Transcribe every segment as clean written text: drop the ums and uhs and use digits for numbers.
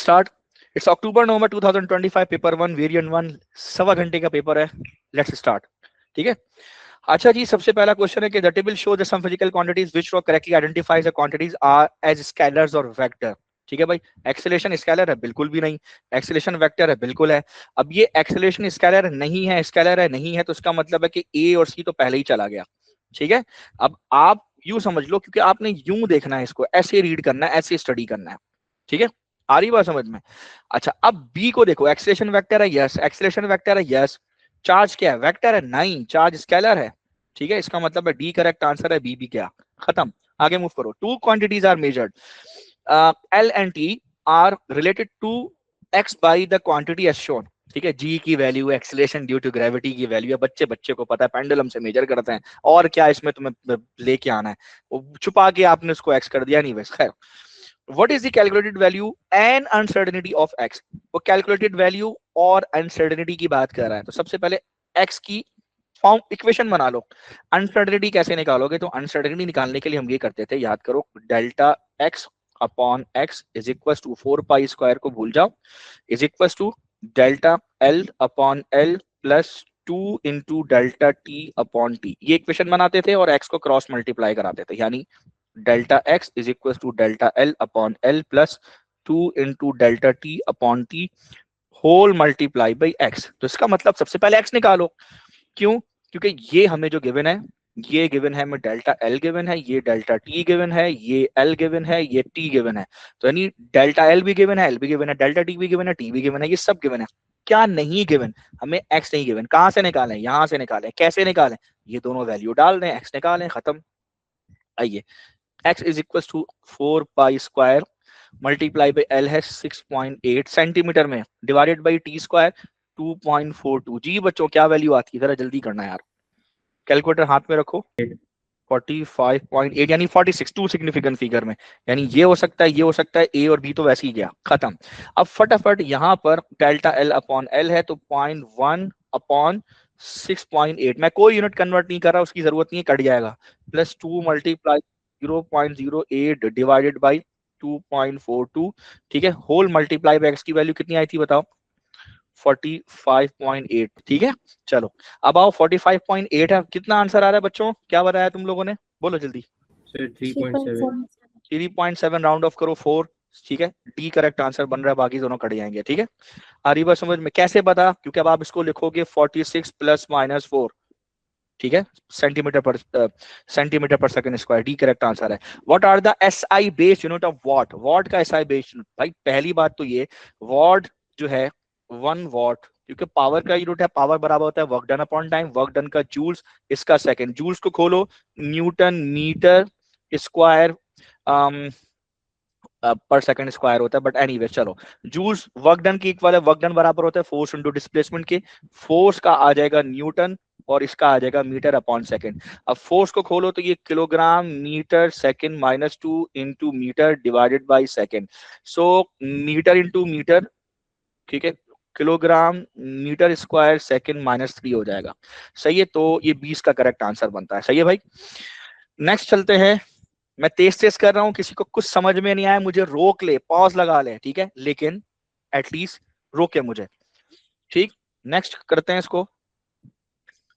Start. It's October November 2025, paper 1 variant 1, 1.25 घंटे का paper है. Let's start. ठीक है. अच्छा जी, सबसे पहला क्वेश्चन है कि the table show the some physical quantities which row correctly identifies the quantities are as scalars और वेक्टर. ठीक है भाई. एक्सेलरेशन स्केलर है? बिल्कुल भी नहीं. एक्सेलरेशन वेक्टर है? बिल्कुल है. अब ये एक्सेलरेशन स्केलर नहीं है, स्केलर है नहीं है, तो इसका मतलब है कि ए और सी तो पहले ही चला गया. ठीक है. अब आप यूं समझ लो, क्योंकि आपने यूं देखना है इसको, ऐसे रीड करना है, ऐसे स्टडी करना है. ठीक है. आ रही बात समझ में? अच्छा, अब बी को देखो. एक्सेलरेशन वेक्टर है? यस. एक्सेलरेशन वेक्टर है? यस. चार्ज क्या है? वेक्टर है? नहीं. चार्ज स्केलर है. ठीक है. इसका मतलब है डी करेक्ट आंसर है. बी भी क्या? खत्म. आगे मूव करो. Two quantities are measured. L and T R related to x by the quantity as shown. ठीक है. जी की value, acceleration due to gravity की वैल्यू है. बच्चे बच्चे को पता है, पेंडुलम से मेजर करते हैं. और क्या इसमें तुम्हें लेके आना है? वो छुपा के आपने उसको एक्स कर दिया. नहीं बस खैर. What is the calculated value and uncertainty of x? वो calculated value और uncertainty की बात कर रहा है. तो सबसे पहले x की फॉर्म इक्वेशन बना लो. अनसर्टेनिटी कैसे निकालोगे? तो अनसर्टेनिटी निकालने के लिए हम ये करते थे, याद करो, delta x upon x is equal to 4 pi square को भूल जाओ, is equal to delta l upon l plus 2 into delta t upon t. ये इक्वेशन बनाते थे और x को क्रॉस मल्टीप्लाई कराते थे. यानी delta x is equal to delta l upon l plus 2 into delta t upon t whole multiply by x. तो इसका मतलब सबसे पहले x निकालो. क्यों? क्योंकि ये हमें जो गिवन है, ये गिवन है हमें डेल्टा l गिवन है, ये डेल्टा t गिवन है, ये l गिवन है, ये t गिवन है. तो यानी डेल्टा l भी गिवन है, l भी गिवन है, डेल्टा t भी गिवन है, t भी गिवन है, ये सब गिवन है. क्या नहीं गिवन? हमें x नहीं गिवन. कहां से निकालें? यहां से निकालें. कैसे निकालें? ये दोनों वैल्यू डाल दें, x निकालें, खत्म. आइए, x is equal to 4 pi square multiply by l है 6.8 सेंटीमीटर में, डिवाइडेड बाई t स्क्वायर 2.42. जी बच्चों, क्या वैल्यू आती है? जरा जल्दी करना यार. कैलकुलेटर हाथ में रखो. 45.8 यानी 46, टू सिग्निफिकेंट फिगर में. यानी ये हो सकता है, ये हो सकता है, ए और बी तो वैसे ही गया, खत्म. अब फटाफट यहाँ पर डेल्टा एल अपॉन एल है, तो 0.1 अपॉन 6.8. मैं कोई यूनिट कन्वर्ट नहीं कर रहा, उसकी जरूरत नहीं है, कट जाएगा. Plus 2 multiply 0.08 divided by 2.42. ठीक है. होल मल्टीप्लाई बाई एक्स की वैल्यू कितनी आई थी बताओ? 45.8. ठीक है. चलो अब आओ, 45.8 है. कितना आंसर आ रहा है बच्चों? क्या बताया तुम लोगों ने? बोलो जल्दी. 3.7. 3.7 राउंड ऑफ करो 4. ठीक है. डी करेक्ट आंसर बन रहा है, बाकी दोनों कट जाएंगे. ठीक है. आ रही बात समझ में? कैसे पता? क्योंकि अब आप इसको लिखोगे 46 प्लस माइनस 4. ठीक है. Centimetre per second square. D correct answer है. What are the SI based unit of watt? Watt का एसआई बेस्ड यूनिट. भाई पहली बात तो ये, वॉट जो है 1 वॉट, क्योंकि पावर का यूनिट है, पावर बराबर होता है work done upon time. Work done का जूल्स, इसका सेकंड. जूल्स को खोलो, न्यूटन मीटर स्क्वायर पर सेकंड स्क्वायर होता है. बट एनीवे चलो, जूल्स वर्क डन की इक्वल है. वर्क डन बराबर होता है फोर्स इनटू डिस्प्लेसमेंट के. फोर्स का आ जाएगा न्यूटन और इसका आ जाएगा मीटर अपॉन सेकंड. अब फोर्स को खोलो तो ये kilogram metre second minus 2 into metre divided by second. So metre into metre. ठीक है. Kilogram metre square second minus 3 हो जाएगा. सही है. तो ये 20 का करेक्ट आंसर बनता है. सही है भाई. नेक्स्ट चलते हैं. मैं तेज तेज कर रहा हूं, किसी को कुछ समझ में नहीं आया मुझे रोक ले, पॉज लगा ले. ठीक है. लेकिन एटलीस्ट रोके मुझे. ठीक. नेक्स्ट करते हैं इसको.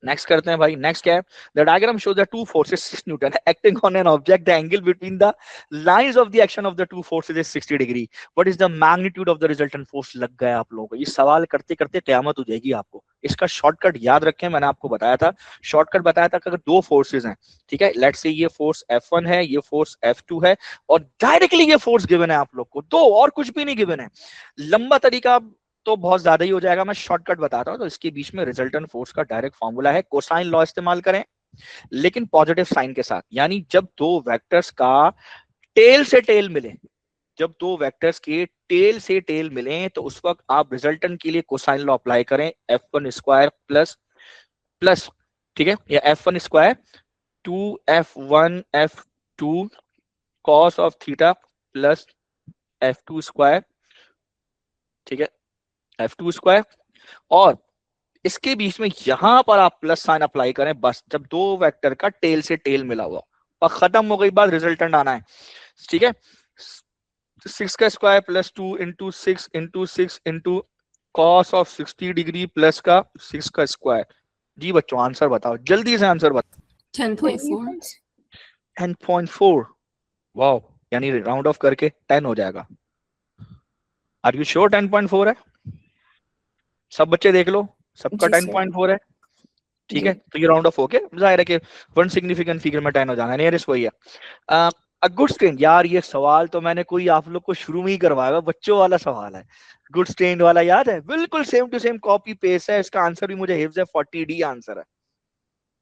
नेक्स्ट करते हैं भाई. नेक्स्ट क्या है? The diagram shows the two forces 6 Newton acting on an object. The angle between the lines of the action of the two forces is 60 degree. What is the magnitude of the resultant force? लग गया आप लोगों को. ये सवाल करते करते कयामत हो जाएगी आपको. इसका शॉर्टकट याद रखें, मैंने आपको बताया था, शॉर्टकट बताया था कि अगर दो फोर्सेस हैं, ठीक है, लेट्स से ये फोर्स F1 है, ये फोर्स F2 है, और डायरेक्टली ये फोर्स गिवन है आप लोग को, दो, और कुछ भी नहीं गिवन है. लंबा तरीका तो बहुत ज्यादा ही हो जाएगा, मैं शॉर्टकट बताता हूं. तो इसके बीच में रिजल्टेंट फोर्स का डायरेक्ट फॉर्मूला है, कोसाइन लॉ इस्तेमाल करें, लेकिन पॉजिटिव साइन के साथ. यानी जब दो वेक्टर्स का टेल से टेल मिले, जब दो वेक्टर्स के टेल से टेल मिले, तो उस वक्त आप रिजल्टेंट के लिए कोसाइन लॉ अप्लाई करें. F1 स्क्वायर प्लस प्लस, ठीक है, या F1 square 2F1 F2 cos of theta plus F2 square. ठीक है. F2 स्क्वायर, और इसके बीच में यहां पर आप प्लस साइन अप्लाई करें. बस जब दो वेक्टर का टेल से टेल मिला हुआ और खत्म हो गई बात, रिजल्टेंट आना है. ठीक है. तो 6 का square plus 2 into 6 into 6 into cos of 60 degree plus का 6 का स्क्वायर। जी बच्चों आंसर बताओ, जल्दी से आंसर बताओ। 10.4। 10.4। वाओ, यानी राउंड ऑफ करके 10 हो जाएगा। आर यू श्योर 10.4 है? सब बच्चे देख लो, सबका जी, 10.4 है। ठीक है, जी। तो ये राउंड ऑफ होके जाहिर है कि वन सिग्निफिकेंट फिगर में 10 हो जाना, नियरेस्ट वही है। अ गुड स्ट्रेन, यार ये सवाल तो मैंने कोई आप लोग को शुरू में ही करवाया, बच्चों वाला सवाल है। गुड स्ट्रेन वाला याद है, बिल्कुल same to same copy paste है। इसका आंसर भी मुझे हिफ्ज है, 40D आंसर है।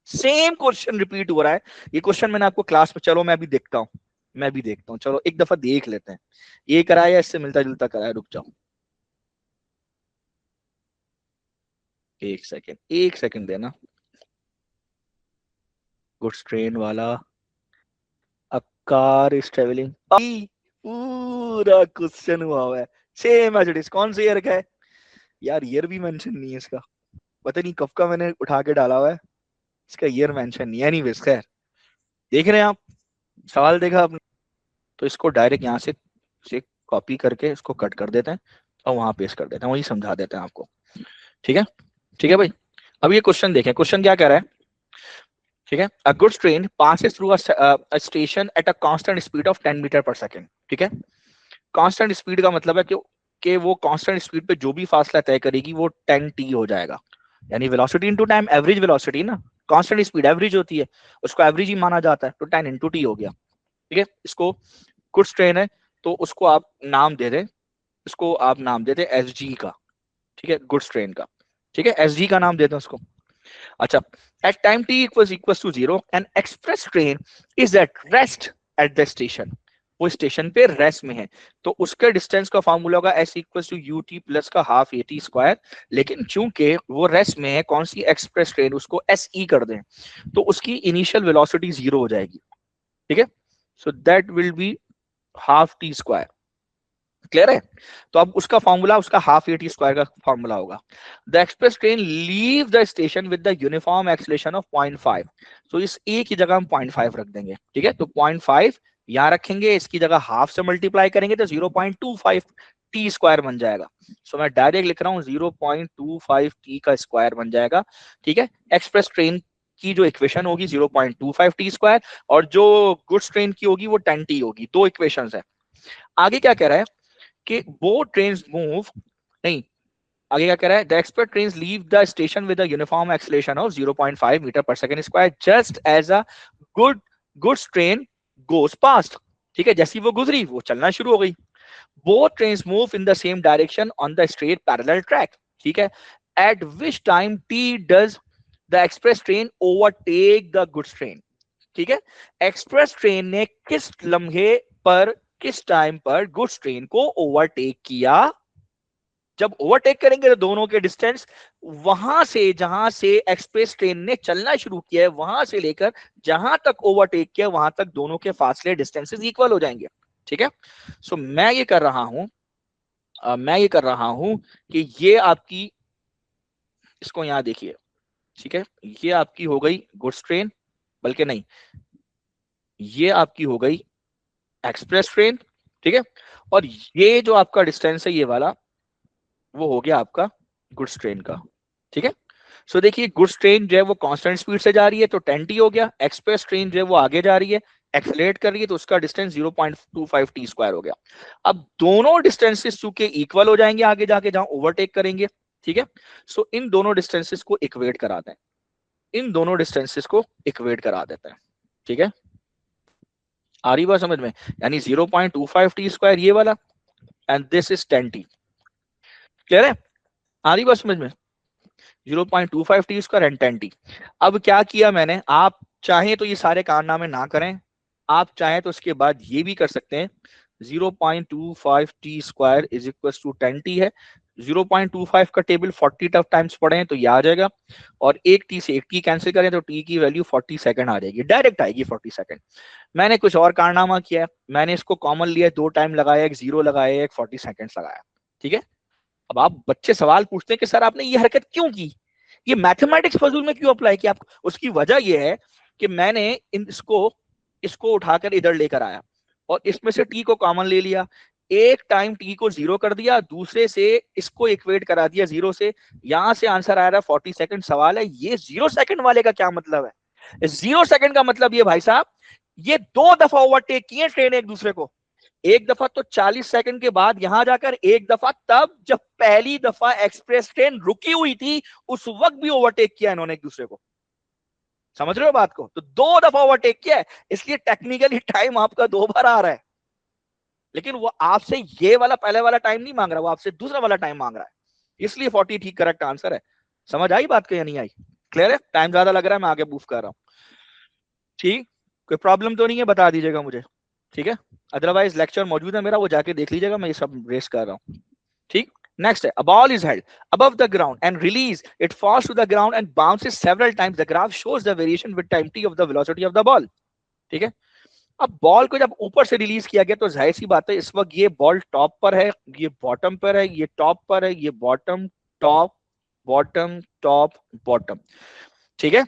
सेम क्वेश्चन रिपीट हो रहा है। ये क्वेश्चन मैंने आपको क्लास में, चलो मैं भी देखता हूँ, मैं भी देखता हूँ, चलो एक दफा देख लेते हैं ये कराया या इससे मिलता जुलता कराया। रुक जाओ एक सेकेंड, एक सेकेंड देना। गुड स्ट्रेन वाला, अ कार इज ट्रेवलिंग, पूरा क्वेश्चन हुआ है सेम एज इट इज। कौन से ईयर का है यार? ईयर भी मेंशन नहीं है इसका, पता नहीं कब का मैंने उठा के डाला हुआ है, इसका ईयर मेंशन नहीं है। एनीवेज खैर, देख रहे हैं आप, सवाल देखा आपने, तो इसको डायरेक्ट यहाँ से कॉपी करके इसको कट कर देते हैं और वहां पेस्ट कर देते हैं, वही समझा देते हैं आपको। ठीक है, ठीक है भाई। अब ये क्वेश्चन देखें, क्वेश्चन क्या कह रहा है। ठीक है, a goods train passes through a station at a constant speed of 10 metre per second. ठीक है, कांस्टेंट स्पीड का मतलब है कि वो कांस्टेंट स्पीड पे जो भी फासला तय करेगी वो 10t हो जाएगा, यानी velocity into time, average velocity ना, कांस्टेंट स्पीड एवरेज होती है, उसको एवरेज ही माना जाता है, तो 10 इंटू टी हो गया। ठीक है, इसको गुड्स ट्रेन है तो उसको आप नाम दे दें, इसको आप नाम दे दें एस जी का। ठीक है, गुड्स ट्रेन का, ठीक है, एस जी का नाम दे दें उसको। अच्छा, at time t equals to 0 an express train is at rest at the station, वो स्टेशन पे रेस्ट में है, तो उसके डिस्टेंस का फॉर्मूला होगा s equals to u t plus का हाफ ए टी स्क्वायर। लेकिन चूंकि वो रेस्ट में है, कौन सी एक्सप्रेस ट्रेन, उसको एस ई कर दें, तो उसकी इनिशियल वेलोसिटी 0 हो जाएगी। ठीक है, so that will be half T square. Clear है? तो अब उसका फॉर्मूला, उसका हाफ ए टी स्क्वायर का फॉर्मूला होगा। The express train leave the station with the uniform acceleration of 0.5, तो इस ए की जगह हम 0.5 रख देंगे। ठीक है, तो 0.5 यहां रखेंगे, इसकी जगह हाफ से मल्टीप्लाई करेंगे तो 0.25 टी स्क्वायर बन जाएगा। सो मैं डायरेक्ट लिख रहा हूँ 0.25 टी का स्क्वायर बन जाएगा। ठीक है, एक्सप्रेस ट्रेन की जो इक्वेशन होगी 0.25 टी स्क्वायर, और जो गुड्स ट्रेन की होगी वो 10 टी होगी। दो इक्वेशंस है। आगे क्या कह रहा है कि बोथ ट्रेन्स मूव, नहीं, आगे क्या कह रहा है, the express trains leave the station with a uniform acceleration of 0.5 metre per second square just as a goods train goes past. ठीक है, जैसी वो गुजरी वो चलना शुरू हो गई। Both trains move in the same direction on the straight parallel track. ठीक है, eight which time T does the express train overtake the goods train. ठीक है, एक्सप्रेस ट्रेन ने किस लम्हे पर, किस टाइम पर गुड्स ट्रेन को ओवरटेक किया। जब ओवरटेक करेंगे तो दोनों के डिस्टेंस, वहां से जहां से एक्सप्रेस ट्रेन ने चलना शुरू किया है वहां से लेकर जहां तक ओवरटेक किया वहां तक दोनों के फासले, डिस्टेंसेस इक्वल हो जाएंगे। ठीक है, सो मैं ये कर रहा हूं, मैं ये कर रहा हूं कि ये आपकी, इसको यहां देखिए। ठीक है, ये आपकी हो गई गुड्स ट्रेन, बल्कि नहीं, ये आपकी हो गई एक्सप्रेस ट्रेन। ठीक है, और ये जो आपका डिस्टेंस है ये वाला, वो हो गया आपका गुड्स ट्रेन का। ठीक है, सो देखिए गुड्स ट्रेन जो है वो कांस्टेंट स्पीड से जा रही है तो 10t हो गया, एक्सप्रेस ट्रेन जो है वो आगे जा रही है, एक्सेलरेट कर रही है, तो उसका डिस्टेंस 0.25 टी स्क्वायर हो गया। अब दोनों डिस्टेंसेस चूंकि इक्वल हो जाएंगे आगे जाके जहां ओवरटेक करेंगे। ठीक है, सो इन दोनों डिस्टेंसेस को इक्वेट करा दें, इन दोनों डिस्टेंसेस को इक्वेट करा देते हैं। ठीक है, आ रही बात समझ में? यानी 0.25 टी स्क्वायर ये वाला, and this is 10t। Clear है? आ रही बात समझ में? 0.25 टी स्क्वायर एंड 10t। अब क्या किया मैंने, आप चाहें तो ये सारे कारनामे ना करें, आप चाहें तो उसके बाद ये भी कर सकते हैं। 0.25 t square is equal to 10t है, 0.25 का टेबल 40 टफ टाइम्स पढ़े तो ये आ जाएगा, और एक टी से एक टी कैंसिल करें तो टी की वैल्यू 40 सेकंड आ जाएगी, डायरेक्ट आएगी 40 सेकंड। मैंने कुछ और कारनामा किया है, मैंने इसको कॉमन लिया, दो टाइम लगाया, एक जीरो लगाया, एक 40 सेकंड्स लगाया। ठीक है, अब आप बच्चे सवाल पूछते हैं कि सर आपने ये हरकत क्यों की, ये मैथमेटिक्स फजूल में क्यों अप्लाई किया आप? उसकी वजह ये है कि मैंने इसको इसको उठाकर इधर लेकर आया और इसमें से टी को कॉमन ले लिया, एक टाइम टी को 0 कर दिया, दूसरे से इसको इक्वेट करा दिया 0 से, यहां से आंसर आ रहा है 40 सेकंड। सवाल है ये 0 सेकंड वाले का क्या मतलब है? 0 सेकंड का मतलब ये भाई साहब, ये 2 दफा ओवरटेक किए ट्रेन एक दूसरे को। एक दफा तो 40 सेकंड के बाद यहां जाकर, एक दफा तब जब पहली दफा एक्सप्रेस ट्रेन रुकी हुई थी, उस वक्त भी ओवरटेक किया इन्होंने एक दूसरे को। समझ रहे हो बात को? तो 2 दफा ओवरटेक किया है, इसलिए टेक्निकली टाइम आपका 2 बार आ रहा है, लेकिन वो आपसे ये वाला पहले वाला टाइम नहीं मांग रहा, वो आपसे दूसरा वाला टाइम मांग रहा है, इसलिए 40 ठीक करेक्ट आंसर है। समझ आई बात को या नहीं आई? क्लियर है? टाइम ज्यादा लग रहा है, मैं आगे मूव कर रहा हूं। ठीक, कोई प्रॉब्लम तो नहीं है? बता दीजिएगा मुझे, ठीक है? अदरवाइज लेक्चर मौजूद है मेरा, वो जाके देख लीजिएगा, मैं ये सब रेस कर रहा हूँ। ठीक, next है, a ball is held above the ground and release, it falls to the ground and bounces several times, the graph shows the variation with time t of the velocity of the ball। ठीक है, अब ball को जब ऊपर से release किया गया तो जाहिर सी बात है इस वक्त ये बॉल टॉप पर है, ये बॉटम पर है, ये टॉप पर है, ये bottom top bottom top bottom. ठीक है,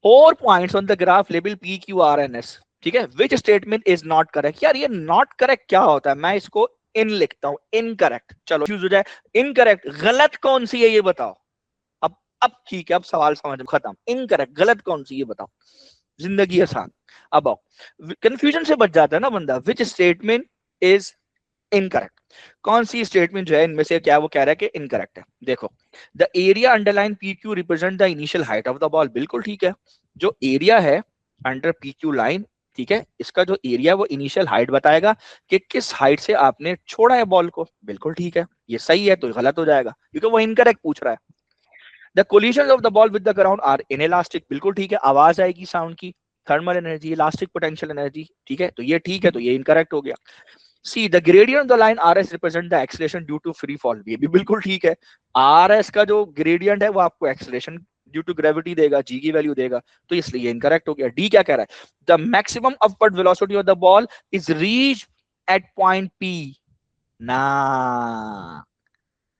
4 points on the graph label P Q R N S. ठीक है, which statement is not correct? यार ये नॉट करेक्ट क्या होता है? मैं इसको इन लिखता हूं, इनकरेक्ट। चलो फ्यूज हो जाए, इनकरेक्ट गलत कौन सी है ये बताओ। अब ठीक है, अब सवाल समझ खत्म। इनकरेक्ट गलत कौन सी ये बताओ, जिंदगी आसान। अब आओ, कंफ्यूजन से बच जाता है ना बंदा। विच स्टेटमेंट इज इनकरेक्ट? कौन सी स्टेटमेंट जो है इनमें से क्या वो कह रहा है कि इनकरेक्ट है? देखो, the area underline P Q represent the initial height of the ball. बिल्कुल ठीक है, जो एरिया है अंडर पी क्यू लाइन, ठीक है, इसका जो एरिया वो इनिशियल हाइट बताएगा कि किस हाइट से आपने छोड़ा है बॉल को। बिल्कुल ठीक है, ये सही है तो गलत हो जाएगा क्योंकि वो इनकरेक्ट पूछ रहा है। The collision of the ball with the ground are inelastic. बिल्कुल ठीक है, आवाज आएगी साउंड की, thermal energy, elastic potential energy. ठीक है, तो ये ठीक है, तो ये इनकरेक्ट हो गया। C the gradient of the line R S represent the acceleration due to free fall. ये भी बिल्कुल ठीक है, आर एस का जो ग्रेडियंट है वो आपको एक्सेलरेशन ड्यू टू ग्रेविटी देगा, जी की वैल्यू देगा, तो इसलिए इनकरेक्ट हो गया। डी क्या कह रहा है? The maximum upward velocity of the ball is reach at point P. ना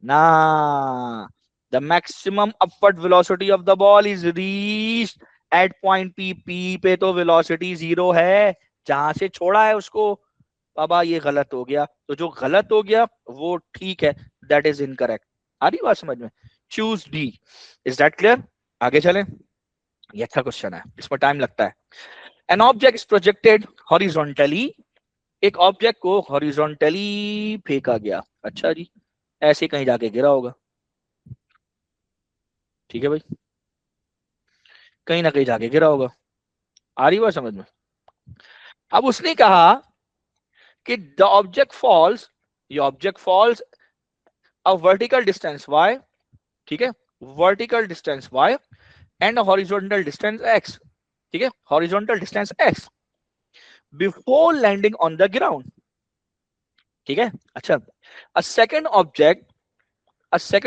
ना, the maximum upward velocity of the ball is reached at point P। P पे तो velocity 0 है, जहां से छोड़ा है उसको। बाबा ये गलत हो गया, तो जो गलत हो गया वो ठीक है, that is incorrect। आ रही बात समझ में? Choose D. Is that clear? आगे चलें, ये अच्छा क्वेश्चन है, इसमें टाइम लगता है। An object is projected horizontally। एक ऑब्जेक्ट को हॉरिजॉन्टली फेंका गया। अच्छा जी, ऐसे कहीं जाके गिरा होगा, ठीक है भाई, कहीं ना कहीं जाके गिरा होगा। आ रही बात समझ में? अब उसने कहा कि द ऑब्जेक्ट फॉल्स, ये object falls a vertical distance y। ठीक है, vertical distance y and horizontal distance x। ठीक है, horizontal distance x before landing on the ground. ठीक है, अच्छा, a second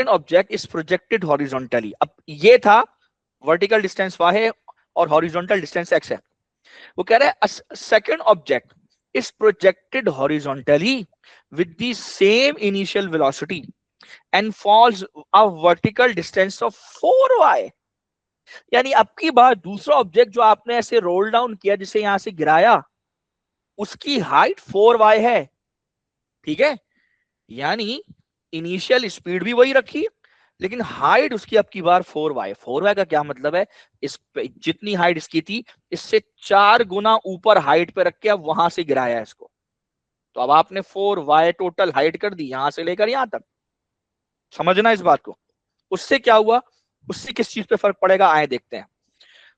object is projected horizontally. अब ये था वर्टिकल डिस्टेंस y है और हॉरिजॉन्टल डिस्टेंस x है। वो कह रहा है second object is projected horizontally with the same initial velocity and falls a vertical distance of 4y। यानी अब की बार दूसरा ऑब्जेक्ट जो आपने ऐसे रोल डाउन किया, जिसे यहां से गिराया, उसकी हाइट 4y है। ठीक है, यानी इनिशियल स्पीड भी वही रखी, लेकिन हाइट उसकी अब की बार 4y। 4y का क्या मतलब है? इस जितनी हाइट इसकी थी, इससे 4 गुना ऊपर हाइट पे रख के अब वहां से गिराया इसको। तो अब आपने 4y टोटल हाइट कर दी यहां से लेकर यहां तक। समझना इस बात को। उससे क्या हुआ, उससे किस चीज पे फर्क पड़ेगा, आए देखते हैं।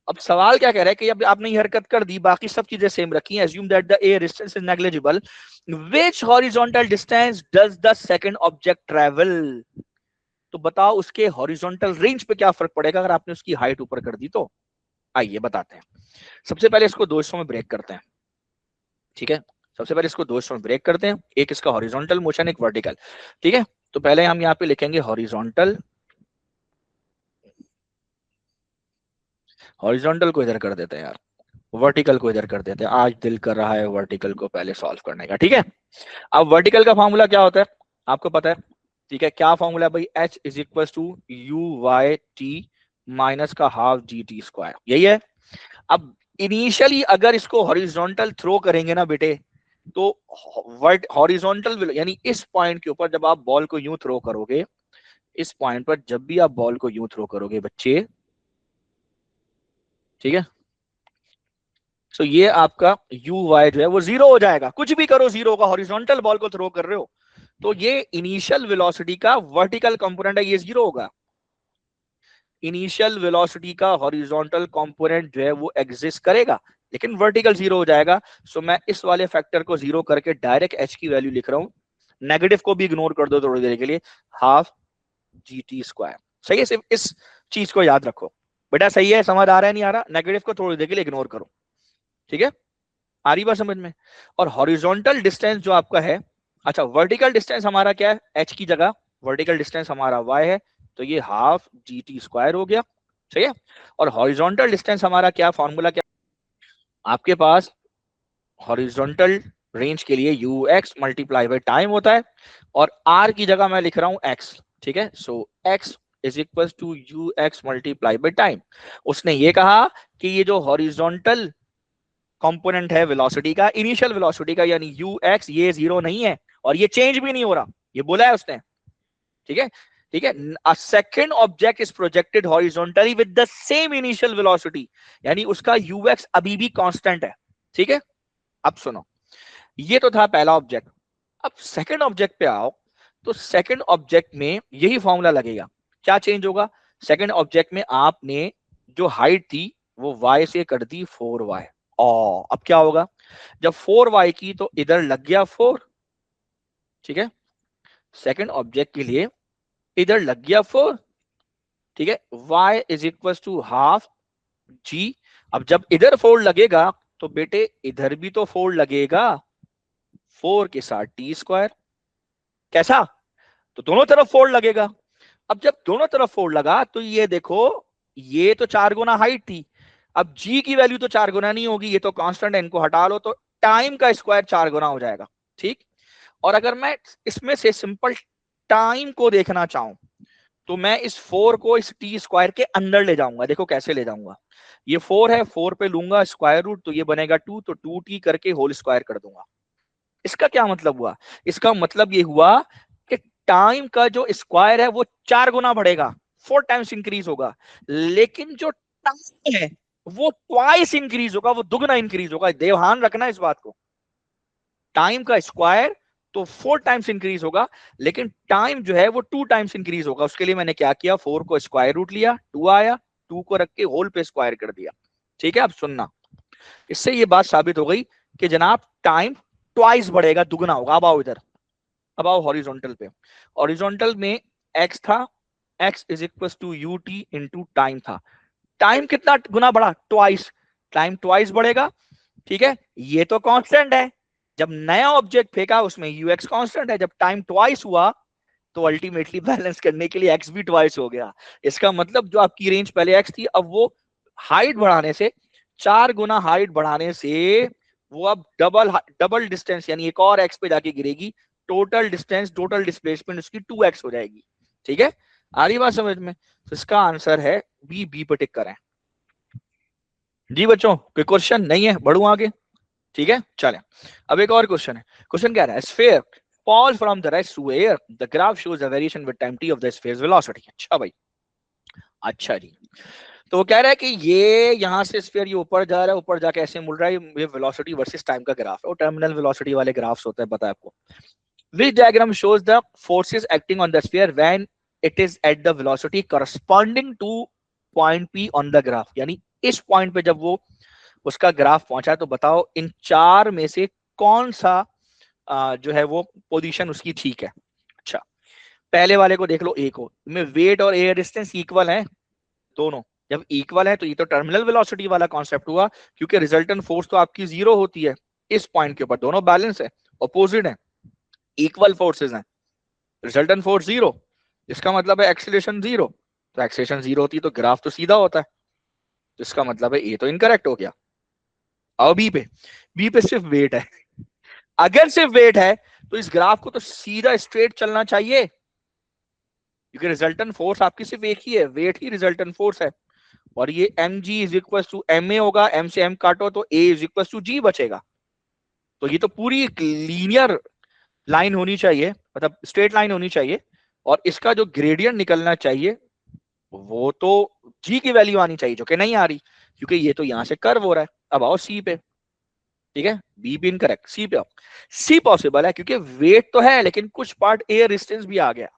अब सवाल क्या कह रहा है कि अब आपने ये हरकत कर दी, बाकी सब चीजें सेम रखी हैं। assume that the air distance is negligible, which horizontal distance does the second object travel? तो बताओ उसके हॉरिजॉन्टल रेंज पे क्या फर्क पड़ेगा अगर आपने उसकी हाइट ऊपर कर दी तो। आइए बताते हैं। सबसे पहले इसको दो हिस्सों में ब्रेक करते हैं। ठीक है, सबसे पहले इसको दो हिस्सों में ब्रेक करते हैं, एक इसका हॉरिजॉन्टल मोशन, एक वर्टिकल। ठीक है, तो पहले हम यहाँ पे लिखेंगे हॉरिजॉन्टल। हॉरिजॉन्टल को इधर कर देते हैं यार, वर्टिकल को इधर कर देते हैं। आज दिल कर रहा है वर्टिकल को पहले सॉल्व करने का। ठीक है, अब वर्टिकल का फॉर्मूला क्या होता है आपको पता है? ठीक है, क्या फॉर्मूला भाई? H is equal to u y t minus का हाफ जी टी स्क्वायर, यही है। अब इनिशियली अगर इसको हॉरिजॉन्टल थ्रो करेंगे ना बेटे, तो वर्ट हॉरिजॉन्टल यानी इस पॉइंट के ऊपर जब आप बॉल को यूं थ्रो करोगे, इस पॉइंट पर जब भी आप बॉल को यूं थ्रो करोगे बच्चे, ठीक है, तो ये आपका यू वाई जो है वो जीरो हो जाएगा। कुछ भी करो जीरो होगा, हॉरिजॉन्टल बॉल को थ्रो कर रहे हो तो ये इनिशियल वेलोसिटी का वर्टिकल कंपोनेंट है, ये जीरो होगा। इनिशियल वेलोसिटी का हॉरिजॉन्टल कंपोनेंट जो है वो एग्जिस्ट करेगा, लेकिन वर्टिकल जीरो हो जाएगा। सो मैं इस वाले फैक्टर को जीरो करके डायरेक्ट एच की वैल्यू लिख रहा हूं। नेगेटिव को भी इग्नोर कर दो थोड़ी देर के लिए, हाफ जी टी स्क्वायर। सही है, सिर्फ इस चीज को याद रखो बेटा। सही है, समझ आ रहा है नहीं आ रहा? नेगेटिव को थोड़ी देर के लिए इग्नोर करो, ठीक है? आ रही बात समझ में? और हॉरिजॉन्टल डिस्टेंस जो आपका है, अच्छा वर्टिकल डिस्टेंस हमारा क्या है? एच की जगह वर्टिकल डिस्टेंस हमारा वाई है, तो ये हाफ जी टी स्क्वायर हो गया। सही है। और हॉरिजॉन्टल डिस्टेंस हमारा क्या फॉर्मूला क्या आपके पास? हॉरिजॉन्टल रेंज के लिए you X multiply by time होता है, और आर की जगह मैं लिख रहा हूं एक्स, ठीक है? So X is equal to U X multiply by time. उसने ये कहा कि ये जो हॉरिजॉन्टल कंपोनेंट है वेलोसिटी का, इनिशियल वेलोसिटी का, यानी यू एक्स, ये जीरो नहीं है और ये चेंज भी नहीं हो रहा, ये बोला है उसने, ठीक है? ठीक है। अ second object is projected horizontally with the same initial velocity, यानी उसका यू एक्स अभी भी कांस्टेंट है, ठीक है? अब सुनो, ये तो था पहला ऑब्जेक्ट। अब सेकंड ऑब्जेक्ट पे आओ, तो सेकंड ऑब्जेक्ट में यही फॉर्मूला लगेगा। क्या चेंज होगा? सेकंड ऑब्जेक्ट में आपने जो हाइट थी वो y से कर दी 4y, और अब क्या होगा? जब 4y की तो इधर लग गया 4, ठीक है? सेकंड ऑब्जेक्ट के लिए इधर लग गया 4, ठीक है? y is equal to half G. अब जब इधर 4 लगेगा तो बेटे इधर भी तो 4 लगेगा, 4 के साथ टी स्क्वायर। कैसा? तो दोनों तरफ 4 लगेगा। अब जब दोनों तरफ 4 लगा तो ये देखो, ये तो 4 गुना हाइट थी, अब जी की वैल्यू तो 4 गुना नहीं होगी, ये तो कांस्टेंट है, इनको हटा लो तो टाइम का स्क्वायर 4 गुना हो जाएगा, ठीक? और अगर मैं इसमें से सिंपल टाइम को देखना चाहूं तो मैं इस 4 को इस टी स्क्वायर के अंदर ले जाऊंगा। देखो कैसे ले जाऊंगा, ये 4 है, 4 पे लूंगा स्क्वायर रूट तो ये बनेगा 2, तो 2t करके होल स्क्वायर कर दूंगा। इसका क्या मतलब हुआ? इसका मतलब ये हुआ कि टाइम का जो स्क्वायर है वो 4 गुना बढ़ेगा, 4 टाइम्स इंक्रीज होगा, लेकिन जो टाइम है वो ट्वाइस इंक्रीज होगा, वो दुगना इंक्रीज होगा। ध्यान रखना इस बात को, टाइम का स्क्वायर तो 4 टाइम्स इंक्रीज होगा, लेकिन टाइम जो है वो 2 टाइम्स इंक्रीज होगा। उसके लिए मैंने क्या किया, 4 को स्क्वायर रूट लिया, 2 आया, 2 को रख के होल पे स्क्वायर कर दिया, ठीक है? अब सुनना, इससे ये बात साबित हो गई कि जनाब टाइम ट्वाइस बढ़ेगा, दुगना होगा। अब आओ इधर, अब आओ हॉरिजॉन्टल पे। हॉरिजॉन्टल में x था, x is equal to u t into time था। टाइम कितना गुना बढ़ा? ट्वाइस। टाइम ट्वाइस बढ़ेगा, ठीक है? ये तो कांस्टेंट है, जब नया ऑब्जेक्ट फेंका उसमें यू एक्स कांस्टेंट है, जब टाइम ट्वाइस हुआ तो अल्टीमेटली बैलेंस करने के लिए एक्स भी ट्वाइस हो गया। इसका मतलब जो आपकी रेंज पहले एक्स थी, अब वो हाइट बढ़ाने से, 4 गुना हाइट बढ़ाने से वो अब डबल डबल डिस्टेंस यानी एक और एक्स पे जाके गिरेगी। टोटल डिस्टेंस, टोटल डिस्प्लेसमेंट उसकी 2x हो जाएगी, ठीक है? आ रही बात समझ में? तो इसका आंसर है बी। बी पर टिक करें जी बच्चों। कोई क्वेश्चन नहीं है? बढ़ू आगे, ठीक है? चलें, अब एक और क्वेश्चन है। क्वेश्चन क्या है? Sphere falls from the rest to air, the graph shows a variation with time t of the sphere's velocity। अच्छा भाई, अच्छा जी। तो वो कह रहा है कि ये यहाँ से स्फीयर ये ऊपर जा रहा है, ऊपर जाके ऐसे मुड़ रहा है, ये वेलोसिटी वर्सेस टाइम का ग्राफ है, वो टर्मिनल वेलोसिटी वाले ग्राफ्स होते हैं, पता है आपको। Which diagram shows the forces acting on the sphere when it is at the velocity corresponding to point P on the graph? यानी इस पॉइंट पे जब वो उसका ग्राफ पहुंचा तो बताओ इन चार में से कौन सा जो है वो पोजीशन उसकी ठीक है। अच्छा, पहले वाले को देख लो, ए को, में वेट और एयर डिस्टेंस इक्वल है दोनों। जब इक्वल है तो ये तो टर्मिनल वेलोसिटी वाला कॉन्सेप्ट हुआ, क्योंकि रिजल्टेंट फोर्स तो आपकी जीरो होती है इस पॉइंट के ऊपर, दोनों बैलेंस है, अपोजिट है, इक्वल फोर्सेस हैं, रिजल्टेंट फोर्स जीरो, इसका मतलब है एक्सीलरेशन जीरो। तो एक्सीलरेशन जीरो होती है तो ग्राफ तो सीधा होता है, तो इसका मतलब है ये तो इनकरेक्ट हो गया। अब बी पे सिर्फ वेट है। अगर सिर्फ वेट है तो इस ग्राफ को तो सीधा स्ट्रेट चलना चाहिए, क्योंकि रिजल्टेंट फोर्स आपकी सिर्फ एक ही है, वेट ही रिजल्टेंट फोर्स है। और ये M G is equal to M A होगा, एम से एम काटो तो A is equal to G बचेगा। तो ये तो पूरी एक लीनियर लाइन होनी चाहिए, मतलब स्ट्रेट लाइन होनी चाहिए, और इसका जो ग्रेडियंट निकलना चाहिए वो तो जी की वैल्यू आनी चाहिए, जो कि नहीं आ रही, क्योंकि ये तो यहां से कर्व हो रहा है। अब आओ सी पे, ठीक है, बी भी इनकरेक्ट, सी पे आओ। सी पॉसिबल है क्योंकि वेट तो है लेकिन कुछ पार्ट एयर रेजिस्टेंस भी आ गया,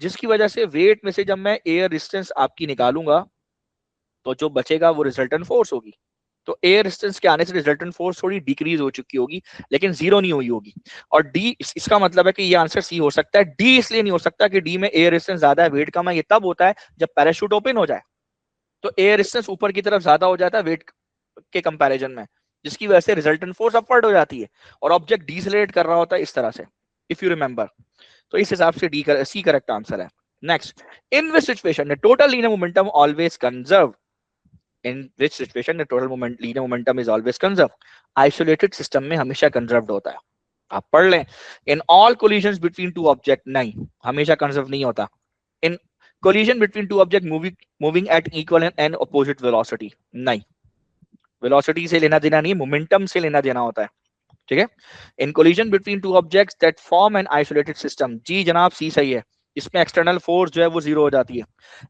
जिसकी वजह से वेट में से जब मैं एयर रेजिस्टेंस आपकी निकालूंगा तो जो बचेगा वो रिजल्टेंट फोर्स होगी। तो एयर रेजिस्टेंस के आने से रिजल्टेंट फोर्स थोड़ी डिक्रीज हो चुकी होगी, लेकिन जीरो नहीं हुई होगी। और डी, इसका मतलब है कि ये आंसर सी हो सकता है। डी इसलिए नहीं हो सकता कि डी में एयर रेजिस्टेंस ज्यादा है, वेट कम है। ये तब होता है जब पैराशूट ओपन हो जाए, तो एयर रेजिस्टेंस ऊपर की तरफ ज्यादा हो जाता है वेट के कंपैरिजन में, जिसकी वजह से रिजल्टेंट फोर्स अपवर्ड हो जाती है और ऑब्जेक्ट डीसेलेरेट कर रहा होता है इस तरह से, इफ यू रिमेंबर। तो इस हिसाब से डी सी करेक्ट आंसर है। Next, in which situation the total linear momentum always conserve, in which situation the total moment linear momentum is always conserved? Isolated system में हमेशा conserved होता है, आप पढ़ लें। in all collisions between two object, नहीं, हमेशा conserve नहीं होता। in collision between two object moving at equal and opposite velocity, नहीं, velocity से लेना देना नहीं, momentum से लेना देना होता है, ठीक है। in collision between two objects that form an isolated system, जी जनाब, सी सही है, इसमें एक्सटर्नल फोर्स जो है वो जीरो हो जाती है।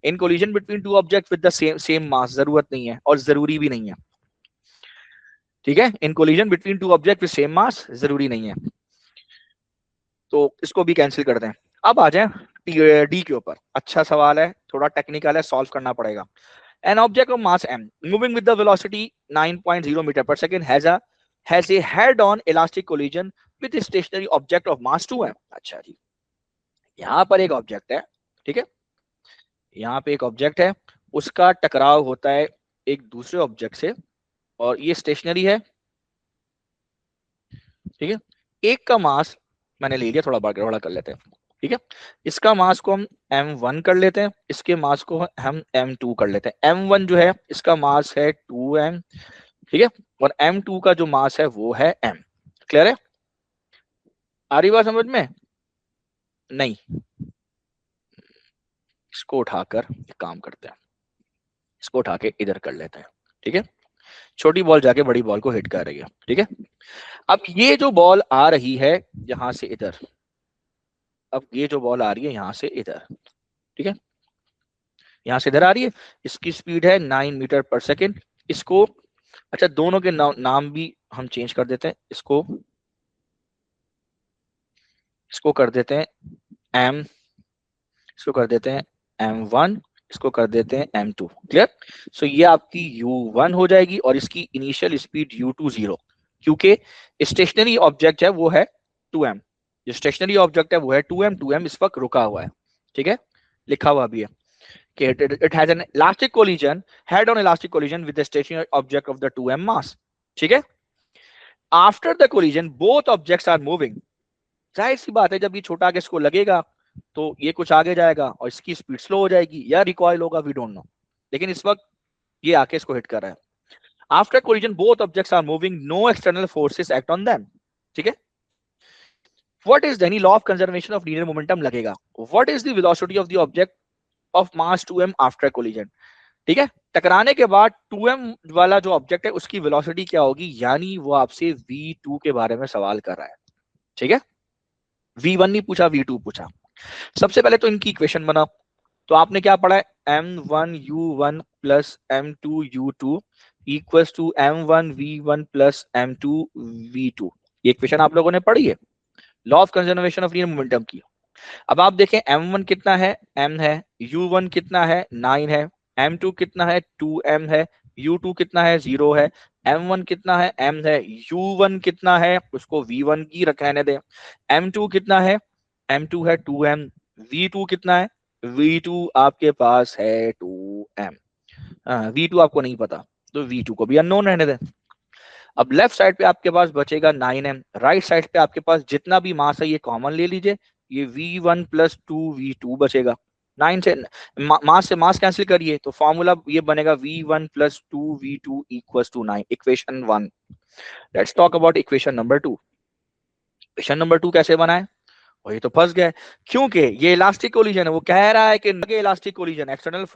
In collision between two objects with the same mass, जरूरत नहीं है और जरूरी भी नहीं है, ठीक है। In collision between two object with same mass जरूरी नहीं है, तो इसको भी कैंसिल कर दें। अब आ जाए डी के ऊपर। अच्छा सवाल है, थोड़ा टेक्निकल है, सॉल्व करना पड़ेगा। An object of mass m moving with the velocity 9.0 metre per second has a head on elastic collision with stationary object of mass 2m। अच्छा जी, यहाँ पर एक ऑब्जेक्ट है, ठीक है, यहाँ पे एक ऑब्जेक्ट है, उसका टकराव होता है एक दूसरे ऑब्जेक्ट से, और ये स्टेशनरी है, ठीक है। एक का मास मैंने ले लिया, थोड़ा बड़ा कर लेते हैं, ठीक है। इसका मास को हम m1 कर लेते हैं, इसके मास को हम m2 कर लेते हैं। m1 जो है इसका मास है 2m, ठीक है, और m2 का जो मास है वो है m। क्लियर है, आ रही बात समझ में? नहीं, इसको उठाकर एक काम करते हैं, इसको उठा के इधर कर लेते हैं, ठीक है। छोटी बॉल जाके बड़ी बॉल को हिट कर रही है, ठीक है। अब ये जो बॉल आ रही है यहां से इधर, अब ये जो बॉल आ रही है यहां से इधर, ठीक है, यहां से इधर आ रही है, इसकी स्पीड है 9 मीटर पर सेकेंड। इसको, अच्छा दोनों के नाम भी हम चेंज कर देते हैं, इसको इसको कर देते हैं m, इसको कर देते हैं m1, इसको कर देते हैं m2। क्लियर? सो ये आपकी u1 हो जाएगी और इसकी इनिशियल स्पीड u2 0, क्योंकि स्टेशनरी ऑब्जेक्ट है वो है 2m, जो स्टेशनरी ऑब्जेक्ट है वो है 2m, 2m इस वक्त रुका हुआ है, ठीक है, लिखा हुआ भी है कि it has an elastic collision, head on elastic collision with the stationary object of the 2m mass, ठीक है। After the collision both objects are moving, जाहिर सी बात है जब ये छोटा आगे इसको लगेगा तो ये कुछ आगे जाएगा और इसकी स्पीड स्लो हो जाएगी या रिकॉइल होगा, वी डोंट नो, लेकिन इस वक्त ये आके इसको हिट कर रहा है। After collision both objects are moving, no external forces act on them, ठीक है। What is the law of conservation of linear momentum लगेगा, what is the velocity of the object of mass 2m after collision, ठीक है। टकराने के बाद 2m वाला जो ऑब्जेक्ट है उसकी वेलोसिटी क्या होगी, यानी वो आपसे v2 के बारे में सवाल कर रहा है, ठीक है। v1 नहीं पूछा, v2 पूछा। सबसे पहले तो इनकी इक्वेशन बनाओ, तो आपने क्या पढ़ा है, m1u1 plus m2u2 equals to m1v1 plus m2v2, ये इक्वेशन आप लोगों ने पढ़ी है law of conservation of linear momentum की। अब आप देखें m1 कितना है, m है, u1 कितना है, 9 है, m2 कितना है, 2m है, u2 कितना है, 0 है, m1 कितना है, m है, u1 कितना है, उसको v1 की रहने दें, m2 कितना है, m2 है 2m, v2 कितना है, v2 आपके पास है 2m, v2 आपको नहीं पता तो v2 को भी अननोन रहने दें। अब लेफ्ट साइड पे आपके पास बचेगा 9m, राइट साइड पे आपके पास जितना भी मास है ये कॉमन ले लीजिए, ये v1 प्लस 2v2 बचेगा। 9 से मास से मास कैंसिल करिए तो फॉर्मूला ये बनेगा v1 plus 2v2 equals to 9, equation 1। Let's talk about equation number 2। Equation number 2 कैसे बना है, और ये तो फंस गया है क्योंकि ये इलास्टिक कोलिजन है, वो कह रहा है कि इलास्टिक कोलिजन एक्सटर्नल,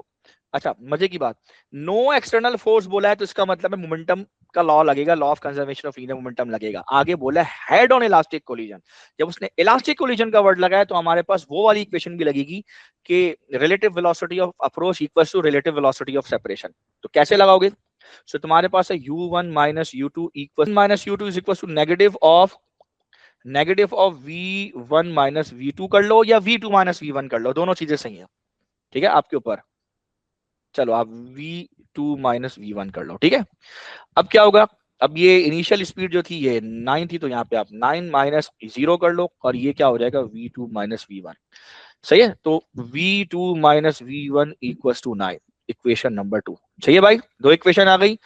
अच्छा मजे की बात, नो एक्सटर्नल फोर्स बोला है तो इसका मतलब है मोमेंटम का लॉ लगेगा, law of conservation of linear momentum लगेगा। आगे बोला हेड ऑन इलास्टिक कोलिजन, जब उसने इलास्टिक कोलिजन का वर्ड लगाया तो हमारे पास वो वाली इक्वेशन भी लगेगी कि relative velocity of approach equals to relative velocity of separation. तो कैसे लगाओगे? सो तुम्हारे पास है u1 minus u2 equal minus u2 is equal to negative of v1 minus v2 कर लो या v2 माइनस v1 कर लो, दोनों चीजें सही है। ठीक है, आपके ऊपर। चलो आप v2 माइनस v1 कर लो। ठीक है, अब क्या होगा? अब ये इनिशियल स्पीड जो थी ये 9 थी, तो यहाँ पे आप 9 माइनस 0 कर लो और ये क्या हो जाएगा? v2 minus v1। सही है, तो v2 minus v1 equals to 9, equation number 2। सही है भाई, दो इक्वेशन आ गई।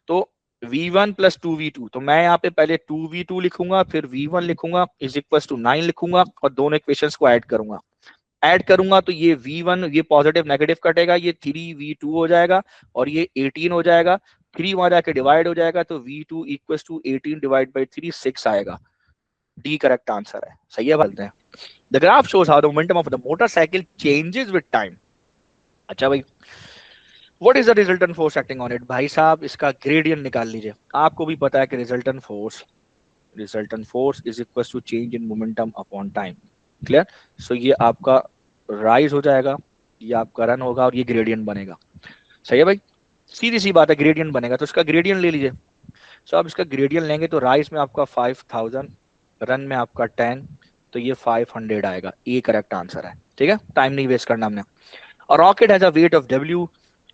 तो v1 प्लस 2v2, तो मैं यहाँ पे पहले 2v2 लिखूंगा, फिर v1 लिखूंगा, इज इक्वल्स टू 9 लिखूंगा और दोनों इक्वेशंस को ऐड करूंगा तो ये v1 ये पॉजिटिव नेगेटिव कटेगा, ये 3v2 हो जाएगा और ये 18 हो जाएगा। 3 वहां जाके डिवाइड हो जाएगा तो v2 equals to 18 divide by 3 6 आएगा। डी करेक्ट आंसर है। सही है, बोलते हैं the graph shows how the momentum of the motorcycle changes with time. अच्छा भाई, what is the resultant force acting on it? भाई साहब इसका ग्रेडियंट निकाल लीजिए। आपको भी पता है कि resultant force is equal to change in momentum upon time. Clear? So ये आपका राइज हो जाएगा, ये आपका रन होगा और ये ग्रेडियंट बनेगा। सही है भाई, सीधी सी बात है, ग्रेडियंट बनेगा तो इसका ग्रेडियंट ले लीजिए। सो आप इसका ग्रेडियंट लेंगे तो राइज में आपका 5000, रन में आपका 10, तो ये 500 आएगा। ए करेक्ट आंसर है। ठीक है, टाइम नहीं वेस्ट करना हमने। A rocket has a weight of W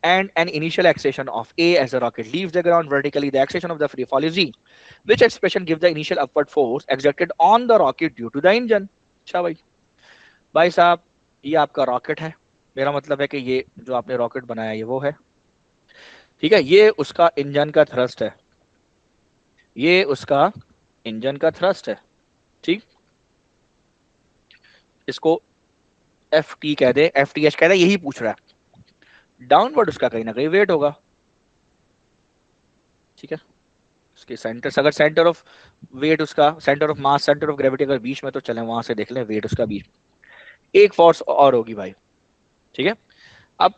and an initial acceleration of A as the rocket leaves the ground vertically. The acceleration of the free fall is G. Which expression gives the initial upward force exerted on the rocket due to the engine? अच्छा भाई साहब ये आपका rocket है, मेरा मतलब है कि ये जो आपने रॉकेट बनाया ये वो है। ठीक है, ये उसका इंजन का थ्रस्ट है, ये उसका इंजन का थ्रस्ट है। ठीक, इसको एफ टी कह दे, एफ टी एच कह दे, यही पूछ रहा है। डाउनवर्ड उसका कहीं ना कहीं वेट होगा। ठीक है, उसके सेंटर, अगर सेंटर ऑफ वेट उसका, centre of mass, centre of gravity अगर बीच में तो चले वहां से देख लें वेट उसका बीच। एक फोर्स और होगी भाई। ठीक है, अब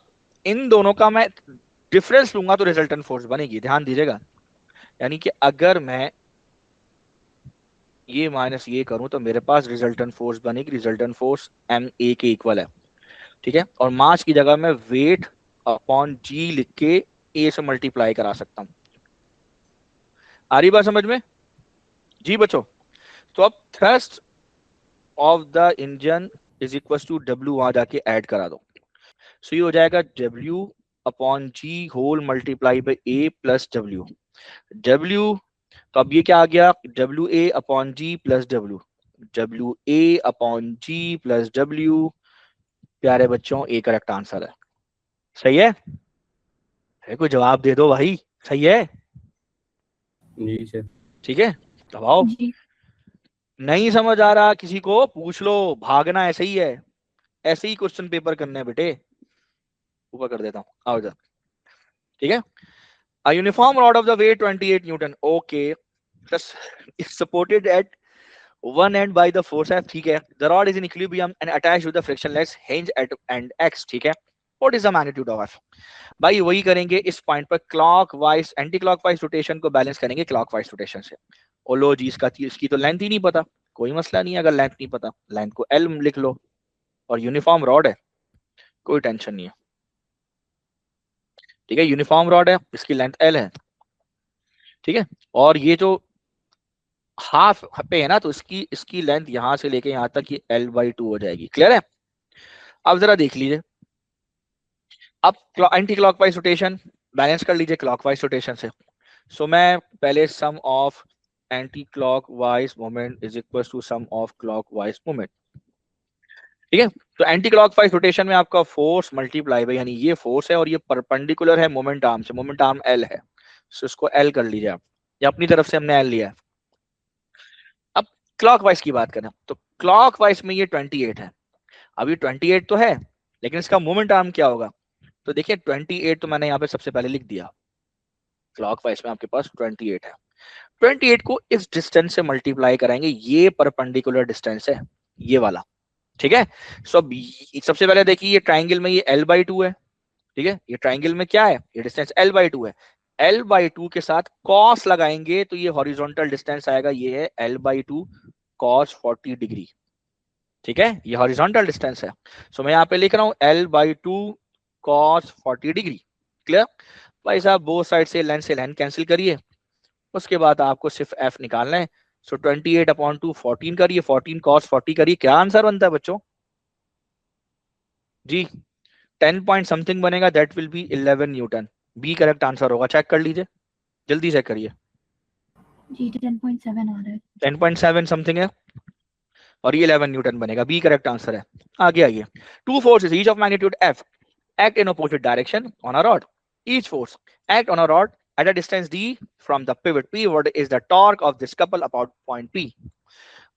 इन दोनों का मैं डिफरेंस लूंगा तो रिजल्टेंट फोर्स बनेगी, ध्यान दीजिएगा। यानी कि अगर मैं ये माइनस ये करूं तो मेरे पास रिजल्टेंट फोर्स बनेगी, रिजल्टेंट फोर्स एम ए के इक्वल है। ठीक है, और मास की जगह मैं वेट अपॉन जी लिख के ए से मल्टीप्लाई करा सकता हूं। आ रही बात समझ में? जी बच्चों, तो अब thrust of the engine is equal to W, वहां जाके ऐड करा दो। सो ये हो जाएगा W upon G whole multiply by A plus W. W, तो अब ये क्या आ गया? W A upon G plus W, W A upon G plus W. प्यारे बच्चों ए करेक्ट आंसर है। सही है? कोई जवाब दे दो भाई, सही है? जी सर। ठीक है, दबाओ। नहीं समझ आ रहा किसी को पूछ लो, भागना ऐसे ही है, ऐसे ही क्वेश्चन पेपर करने हैं बेटे। ऊपर कर देता हूँ, आओ जा। ठीक है, a uniform rod of the weight 28 Newton, okay, plus is supported at one end by the force F, ठीक है। The rod is in equilibrium and attached to the frictionless hinge at end X, ठीक है। What is the magnitude of F? भाई वही करेंगे इस point पर, clock wise anti clock wise rotation को बैलेंस करेंगे क्लॉक वाइज रोटेशन से। ओ लो जी, इसकी तो लेंथ ही नहीं पता, कोई मसला नहीं है, अगर लेंथ नहीं पता लेंथ को एल लिख लो, और यूनिफॉर्म रॉड है, कोई टेंशन नहीं है। ठीक है, यूनिफॉर्म रॉड है, इसकी लेंथ एल है। ठीक है, और ये जो हाफ पे है ना, तो इसकी इसकी लेंथ यहां से लेके यहां तक ये L/2 हो जाएगी। क्लियर है? अब जरा देख लीजिए, अब एंटी क्लॉकवाइज रोटेशन बैलेंस कर लीजिए क्लॉकवाइज रोटेशन से। सो मैं पहले sum of anti clockwise moment is equal to sum of clockwise moment. ठीक है, तो एंटी क्लॉकवाइज रोटेशन में आपका फोर्स मल्टीप्लाई बाई, यानी ये फोर्स है और ये परपेंडिकुलर है मोमेंट आर्म से, मोमेंट आर्म L है, सो इसको L कर लीजिए आप, या अपनी तरफ से हमने L लिया है। अब क्लॉकवाइज की बात करें तो क्लॉकवाइज में ये 28 है, अभी 28 तो है, लेकिन इसका मोमेंट आर्म क्या होगा? तो देखिए 28 तो मैंने यहाँ पे सबसे पहले लिख दिया, क्लॉकवाइज में आपके पास 28 है। 28 को इस डिस्टेंस से मल्टीप्लाई कराएंगे, ये परपेंडिकुलर डिस्टेंस है ये वाला। ठीक है, सो सबसे पहले देखिए ये ट्राइंगल में ये L/2 है। ठीक है, ये ट्राइंगल में क्या है? ये डिस्टेंस L/2 है। L/2 के साथ cos लगाएंगे तो ये हॉरिजॉन्टल डिस्टेंस आएगा, ये है L/2 cos 40 डिग्री। ठीक है, ये हॉरिजॉन्टल डिस्टेंस है। सो मैं यहाँ पे लिख रहा हूँ L/2 cos 40 डिग्री। क्लियर भाई साहब, बोथ साइड से लेंथ कैंसिल करिए, उसके बाद आपको सिर्फ f निकालना है। सो 28/2 14 करिए, 14 cos 40 करिए, क्या आंसर बनता है बच्चों जी? 10 पॉइंट समथिंग बनेगा, that will be 11 newton. B correct answer होगा, चेक कर लीजिए, जल्दी चेक करिए। जी 10.7 आ रहा है। 10.7 समथिंग है और ये 11 न्यूटन बनेगा, बी करेक्ट आंसर है। आगे आइए, two forces each of magnitude f act in opposite direction on a rod. Each force act on a rod at a distance d from the pivot p. What is the torque of this couple about point p?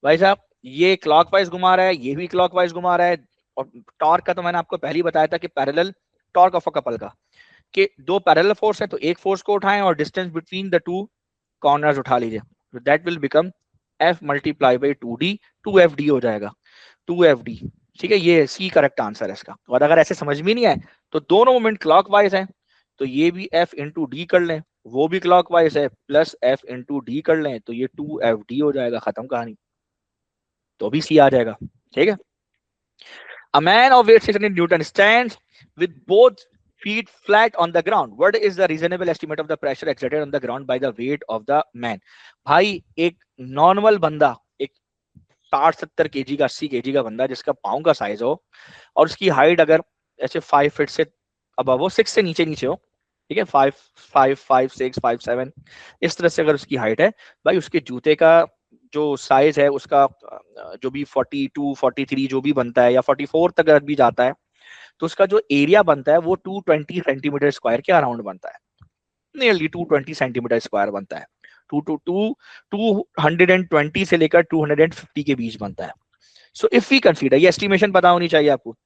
भाई साहब, ये clockwise घुमा रहा है, ये भी clockwise घुमा रहा है, और टॉर्क का तो मैंने आपको पहले ही बताया था कि parallel torque of a couple का, कि दो पैरेलल फोर्स है तो एक फोर्स को उठाएं और distance between the two corners उठा लीजिए, तो that will become f multiply by 2d, 2fd हो जाएगा, 2fd। ठीक है, ये सी करेक्ट आंसर है इसका। और अगर ऐसे समझ में नहीं आए तो दोनों मोमेंट क्लॉकवाइज हैं, तो ये भी f इंटू डी कर लें, वो भी क्लॉकवाइज है, प्लस f इंटू डी कर लें, तो ये 2fd हो जाएगा, खत्म कहानी, तो भी सी आ जाएगा। ठीक है, a man of weight 600 Newton stands with both feet flat on the ground. What is the reasonable estimate of the pressure exerted on the ground by the weight of the man? भाई एक normal बंदा, एक 60-70 kg का 80 kg का बंदा जिसका पाँव का साइज हो और उसकी हाइट अगर ऐसे 5 फीट से अब वो 6 से नीचे नीचे हो, ठीक है, 5 5 5 6 5 7 इस तरह से अगर उसकी हाइट है, भाई उसके जूते का जो साइज है उसका जो भी 42 43 जो भी बनता है या 44 तक अगर भी जाता है, तो उसका जो एरिया बनता है वो 220 सेंटीमीटर स्क्वायर के अराउंड बनता है, नियरली 220 सेंटीमीटर स्क्वायर बनता है, 220 से लेकर 250 के बीच बनता है। सो इफ वी कंसीडर, ये एस्टिमेशन पता होनी चाहिए आपको,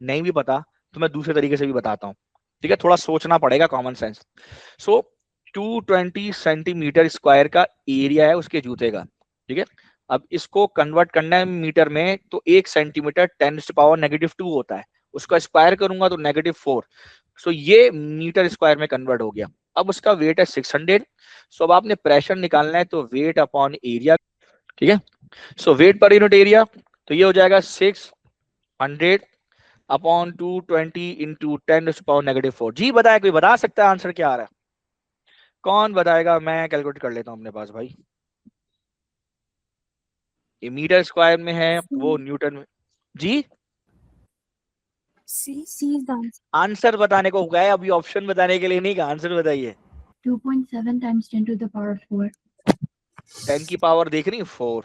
नहीं भी पता तो मैं दूसरे तरीके से भी बताता हूँ, ठीक है, थोड़ा सोचना पड़ेगा, कॉमन सेंस। सो 220 सेंटीमीटर स्क्वायर का एरिया है उसके जूते का, ठीक है। अब इसको कन्वर्ट करना है मीटर में, तो 1 सेंटीमीटर 10⁻⁻2 होता है, उसका स्क्वायर करूंगा तो -4, सो ये मीटर स्क्वायर में कन्वर्ट हो गया। अब उसका वेट है 600, सो अब आपने प्रेशर निकालना है तो वेट अपॉन एरिया, ठीक है, सो वेट पर यूनिट एरिया, तो ये हो जाएगा 600 अपॉन 220 इंटू 10⁻⁻4। जी बताए, कोई बता सकता है आंसर क्या आ रहा है? कौन बताएगा? मैं कैलकुलेट कर लेता हूं अपने पास भाई, ये मीटर स्क्वायर में है, वो न्यूटन में। जी सी इज द आंसर। आंसर बताने को गए, अभी ऑप्शन बताने के लिए नहीं कहा, आंसर बताइए। 2.7 टाइम्स 10 टू द पावर 4। 10 की पावर देखनी 4,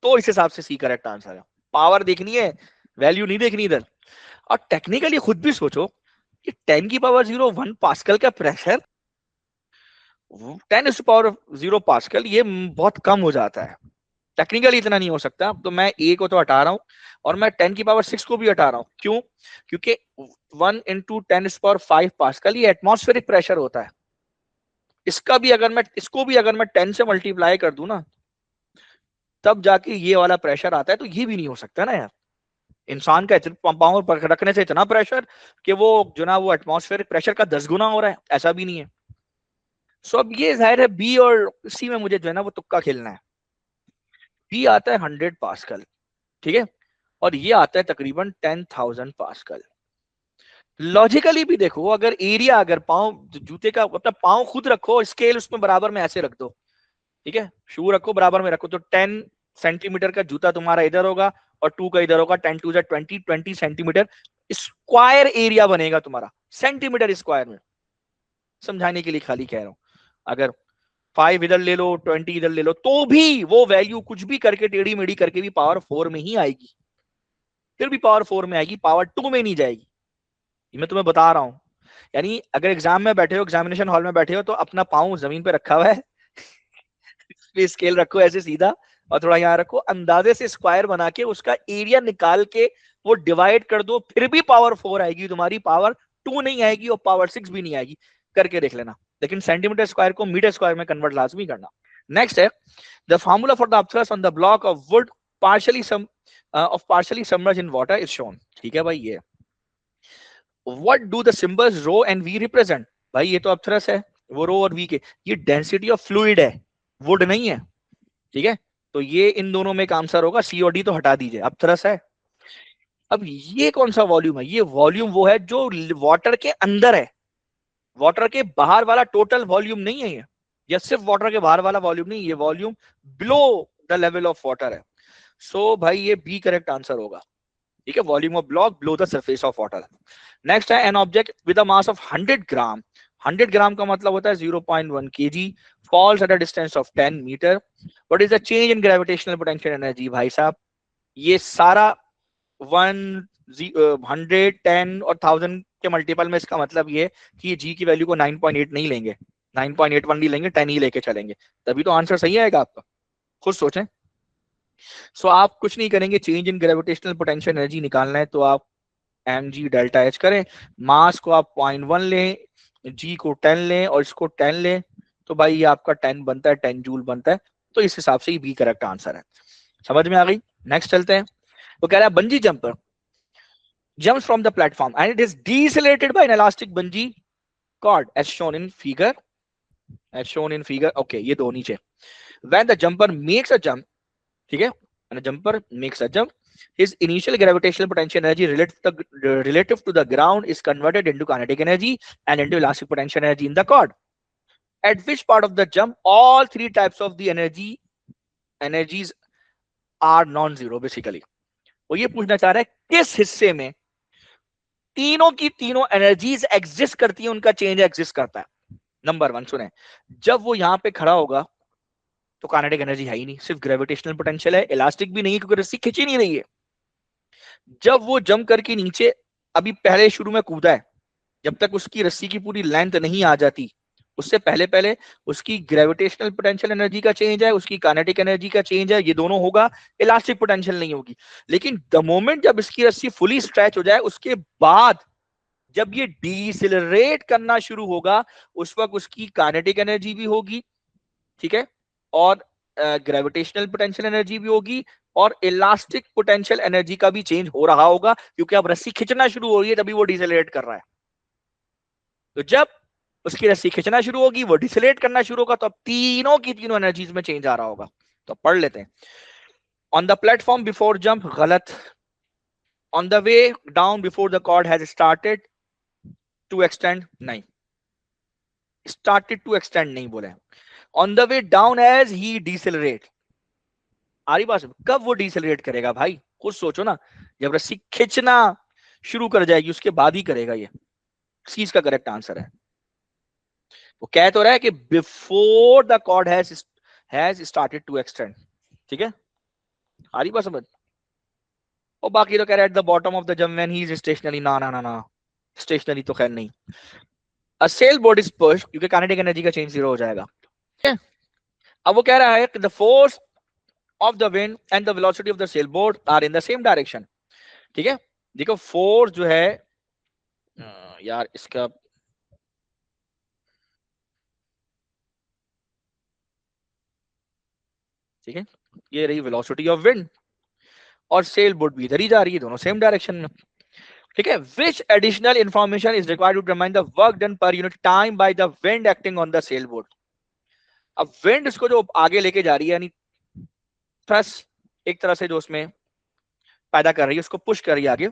तो इस हिसाब से सी करेक्ट आंसर है। पावर देखनी है, वैल्यू नहीं देखनी इधर। और टेक्निकली खुद भी सोचो कि 10 की पावर 0 1 पास्कल का प्रेशर, 10⁻0 पास्कल, ये बहुत कम हो जाता है, टेक्निकली इतना नहीं हो सकता। तो मैं ए को तो हटा रहा हूं और मैं 10 की पावर 6 को भी हटा रहा हूं। क्यों? क्योंकि 1 इंटू 10⁵ पास्कल ये एटमॉस्फेरिक प्रेशर होता है। इसको भी अगर मैं 10 से मल्टीप्लाई कर दूं ना, तब जाके ये वाला प्रेशर आता है, तो ये भी नहीं हो सकता ना यार। इंसान का पाँव पर रखने से इतना प्रेशर कि वो जो ना वो एटमॉस्फेरिक प्रेशर का 10 गुना हो रहा है, ऐसा भी नहीं है। सो अब ये जाहिर है बी और सी में मुझे जो है ना वो तुक्का खेलना है। बी आता है 100 पास्कल, ठीक है, और ये आता है तकरीबन 10,000 पास्कल। लॉजिकली भी देखो, अगर एरिया, अगर पाँव जूते का मतलब पाँव खुद रखो, स्केल उसमें बराबर में ऐसे रख दो, ठीक है, शू रखो बराबर में रखो, तो 10 सेंटीमीटर का जूता तुम्हारा इधर होगा और 2 का इधर होगा, 10 2 20 20 सेंटीमीटर स्क्वायर एरिया बनेगा तुम्हारा, सेंटीमीटर स्क्वायर में। समझाने के लिए खाली कह रहा हूं, अगर 5 इधर ले लो 20 इधर ले लो, तो भी वो वैल्यू कुछ भी करके टेढ़ी मेढ़ी करके भी पावर 4 में ही आएगी, फिर भी पावर 4 में आएगी, पावर 2 में नहीं जाएगी। ये मैं तुम्हें बता रहा हूं। यानी अगर एग्जाम में बैठे हो, एग्जामिनेशन हॉल में बैठे हो, तो अपना पाँव जमीन पे रखा हुआ है स्केल रखो ऐसे सीधा और थोड़ा यहाँ रखो, अंदाजे से स्क्वायर बना के उसका एरिया निकाल के वो डिवाइड कर दो, फिर भी पावर 4 आएगी तुम्हारी, पावर 2 नहीं आएगी और पावर 6 भी नहीं आएगी, करके देख लेना। लेकिन सेंटीमीटर स्क्वायर को मीटर स्क्वायर में कन्वर्ट लाजमी करना। नेक्स्ट है the formula for the upthrust on the block of wood partially submerged in water is shown. ठीक है भाई, ये what do the symbols rho and V represent? भाई ये तो अपथ्रस्ट है, वो रो और वी के, ये डेंसिटी ऑफ फ्लूइड है, वुड नहीं है, ठीक है। तो ये इन दोनों में एक आंसर होगा, सी और डी तो हटा दीजिए। अब थ्रस है। अब ये कौन सा वॉल्यूम है? ये वॉल्यूम वो है जो वाटर के अंदर है, वाटर के बाहर वाला टोटल वॉल्यूम नहीं है ये सिर्फ वाटर के बाहर वाला वॉल्यूम नहीं, ये volume below the level of water है। सो भाई ये बी करेक्ट आंसर होगा, ठीक है, volume of block below the surface of water. Next है an object with a mass of 100 gram, 100 gram का मतलब होता है 0.1 kg, falls at a distance of 10 metre, what is the change in gravitational potential energy? भाई साहब ये सारा 100 10 और 1000 के मल्टीपल में, इसका मतलब ये कि जी की वैल्यू को 9.8 नहीं लेंगे, 9.81 नहीं लेंगे, 10 ही लेके चलेंगे, तभी तो आंसर सही आएगा आपका, खुद सोचें। सो आप कुछ नहीं करेंगे, change in gravitational potential energy निकालना है तो आप mg डेल्टा एच करें, मास को आप 0.1 लें, g को 10 लें और इसको 10 लें, तो भाई ये आपका 10 बनता है, 10 जूल बनता है, तो इस हिसाब से ही बी करेक्ट आंसर है। समझ में आ गई? नेक्स्ट चलते हैं। वो कह रहा है bungee jumper jumps from the platform and it is decelerated by an elastic bungee cord as shown in figure, okay, ये दो नीचे। when the jumper makes a jump, ठीक है, when a jumper makes a jump, his initial gravitational potential energy relative to the ground is converted into kinetic energy and into elastic potential energy in the cord, at which part of the jump all three types of the energies are non-zero basically। वो ये पूछना चाह रहा है किस हिस्से में तीनों की तीनों एनर्जीज एग्जिस्ट करती है, उनका चेंज एग्जिस्ट करता है। नंबर 1 सुने, जब वो यहां पे खड़ा होगा तो काइनेटिक एनर्जी है ही नहीं, सिर्फ ग्रेविटेशनल पोटेंशियल है, इलास्टिक भी नहीं है क्योंकि रस्सी खिंची नहीं रही है। जब वो जंप करके नीचे अभी पहले शुरू में कूदा है, जब तक उसकी रस्सी की पूरी लेंथ नहीं आ जाती, उससे पहले पहले उसकी ग्रेविटेशनल पोटेंशियल एनर्जी का चेंज है, उसकी काइनेटिक एनर्जी का चेंज है, ये दोनों होगा, इलास्टिक पोटेंशियल नहीं होगी। लेकिन द मोमेंट जब इसकी रस्सी फुली स्ट्रेच हो जाए, उसके बाद जब ये डीसिलरेट करना शुरू होगा, उस वक्त उसकी काइनेटिक एनर्जी भी होगी, ठीक है, और ग्रेविटेशनल पोटेंशियल एनर्जी भी होगी, और इलास्टिक पोटेंशियल एनर्जी का भी चेंज हो रहा होगा, क्योंकि अब रस्सी खिंचना शुरू हो रही है, तभी वो डिसेलरेट कर रहा है। तो जब उसकी रस्सी खिंचना शुरू होगी, वो डिसेलरेट करना शुरू होगा, तो अब तीनों की तीनों एनर्जीज में चेंज आ रहा होगा। तो पढ़ लेते हैं। On the platform before jump, गलत। On the way down before the cord has started to extend, नहीं, स्टार्टेड टू एक्सटेंड नहीं बोले। On the way down as he decelerate, आ रही बात? कब वो डिसेलरेट करेगा भाई, खुद सोचो ना, जब रस्सी खींचना शुरू कर जाएगी उसके बाद ही करेगा। ये चीज का करेक्ट आंसर है। वो कह तो रहा है कि before the cord has started to extend, ठीक है, आ रही बात समझ? और बाकी तो कह रहा है at the bottom of the jump when he is stationary, ना ना ना ना, स्टेशनरी तो खैर नहीं। अ सेल बोर्ड इज पुश, क्योंकि काइनेटिक एनर्जी का चेंज 0 हो जाएगा, ठीक है। अब वो कह रहा है कि the force of the wind and the velocity of the sail board are in the same direction, ठीक है। देखो फोर्स जो है यार इसका, ठीक है, ये रही वेलोसिटी ऑफ विंड, और सेल बोट भी इधर ही जा रही है, दोनों सेम डायरेक्शन में, ठीक है। Which additional information is required to determine the work done per unit time by the wind acting on the sail boat? अब विंड इसको जो आगे लेके जा रही है, यानी थ्रस्ट एक तरह से जो उसमें पैदा कर रही है, उसको पुश कर रही है आगे,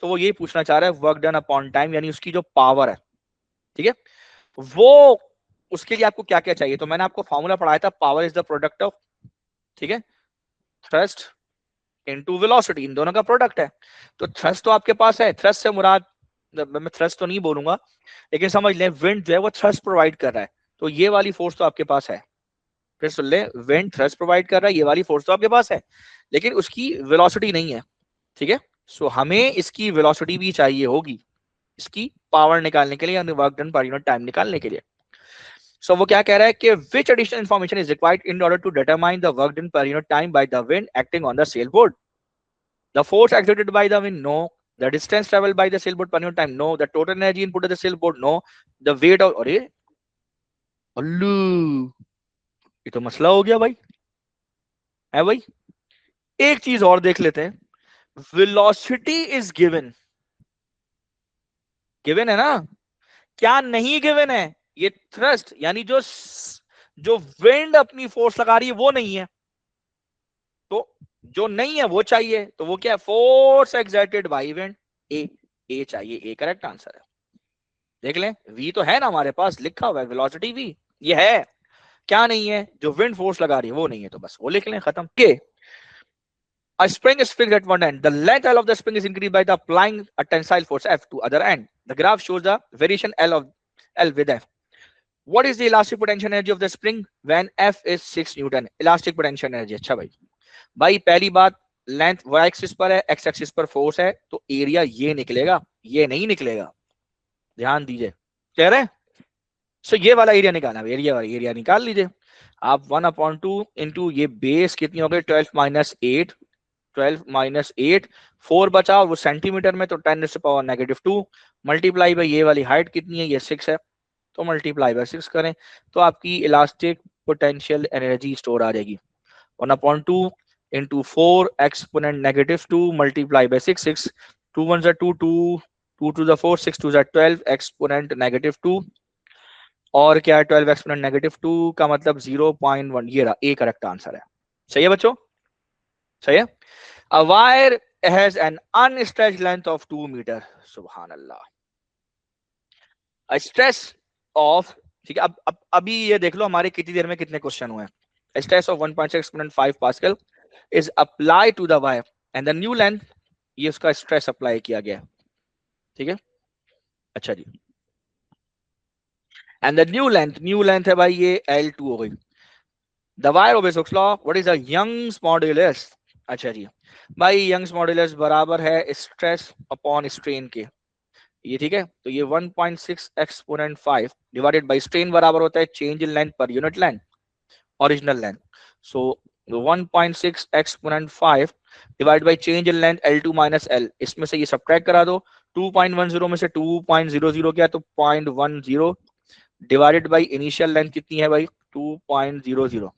तो वो ये पूछना चाह रहा है वर्क डन अपॉन टाइम, यानी उसकी जो पावर है, ठीक है, वो उसके लिए आपको क्या क्या चाहिए। तो मैंने आपको फॉर्मूला पढ़ाया था, power is the product of, ठीक है, थ्रस्ट इनटू वेलोसिटी, इन दोनों का प्रोडक्ट है। तो थ्रस्ट तो आपके पास है, थ्रस्ट से मुराद, मैं थ्रस्ट तो नहीं बोलूंगा, लेकिन समझ लें विंड जो है वो थ्रस्ट प्रोवाइड कर रहा है, तो ये वाली फोर्स तो आपके पास है। फिर सुन ले, विंड थ्रस्ट प्रोवाइड कर रहा है, ये वाली फोर्स तो आपके पास है, लेकिन उसकी वेलोसिटी नहीं है, ठीक है। सो हमें इसकी वेलोसिटी भी चाहिए होगी, इसकी पावर निकालने के लिए, यानी work done per unit time निकालने के लिए। सो वो क्या कह रहा है कि which additional information is required in order to determine the work done per unit time by the wind acting on the sail board? The force exerted by the wind, no. The distance traveled by the sailboat per unit time, no. The total energy input to the sailboat, no. The weight of, अरे अल्लू, ये तो मसला हो गया भाई, है भाई। एक चीज और देख लेते हैं, वेलोसिटी इज गिवन, गिवन है ना, क्या नहीं गिवन है ये थ्रस्ट यानी जो विंड अपनी फोर्स लगा रही है वो नहीं है, तो जो नहीं है वो चाहिए, तो वो क्या है, फोर्स एक्सर्टेड बाय विंड, ए चाहिए, ए करेक्ट आंसर है। देख लें, v तो है ना हमारे पास लिखा हुआ है, वेलोसिटी v ये है, क्या नहीं है, जो विंड फोर्स लगा रही है वो नहीं है, तो बस वो लिख लें, खत्म। A spring is fixed at one end. The length L of the spring is increased by the applying a tensile force F to other end. The graph shows the variation L with F. What is the elastic potential energy of the spring when F is 6 Newton? Elastic potential energy. अच्छा भाई पहली बात, length y axis पर है, x axis पर force है, तो area ये निकलेगा, ये नहीं निकलेगा, ध्यान दीजिए, कह रहे हैं। सो ये वाला एरिया निकालना, एरिया निकाल लीजिए आप, 1/2 इंटू ये बेस कितनी हो गई, 12 माइनस 8, 4 बचा, वो सेंटीमीटर में, तो 10⁻⁻2 मल्टीप्लाई बाई ये वाली हाइट कितनी है, ये 6 है, तो मल्टीप्लाई बाई 6 करें, तो आपकी इलास्टिक पोटेंशियल एनर्जी स्टोर आ जाएगी 1/2 into 4 exponent -2 multiply by 6, 2 1 2 2 2 4 6 2 12 exponent -2, और क्या है 12 एक्सपोनेंट -2 का मतलब 0.1, ये रहा, ए करेक्ट आंसर है। सही है बच्चों, सही है। A wire has an unstretched length of 2 meter. Subhan Allah. A stress of, ठीक है, अब अभी ये देख लो हमारे कितनी देर में कितने क्वेश्चन हुए हैं। A stress of 1.6 exponent 5 Pascal is applied to the wire and the new length, ये उसका स्ट्रेस अप्लाई किया गया, ठीक है, अच्छा जी, and the new length है भाई ये L2 हो गई। The wire obeys Hooke's law. What is the Young's modulus? अच्छा जी भाई, यंग्स मॉड्यूलस बराबर है स्ट्रेस अपॉन स्ट्रेन के, ये ठीक है, तो ये 1.6 एक्सपोनेंट 5 डिवाइडेड बाय स्ट्रेन बराबर होता है change in length per unit length, original length, so 1.6 exponent 5 divide by change in length L2 minus L, इसमें से ये सब्ट्रैक्ट करा दो, 2.10 में से 2.00 क्या, तो 0.10 डिवाइडेड बाय इनिशियल लेंथ कितनी है भाई 2.00,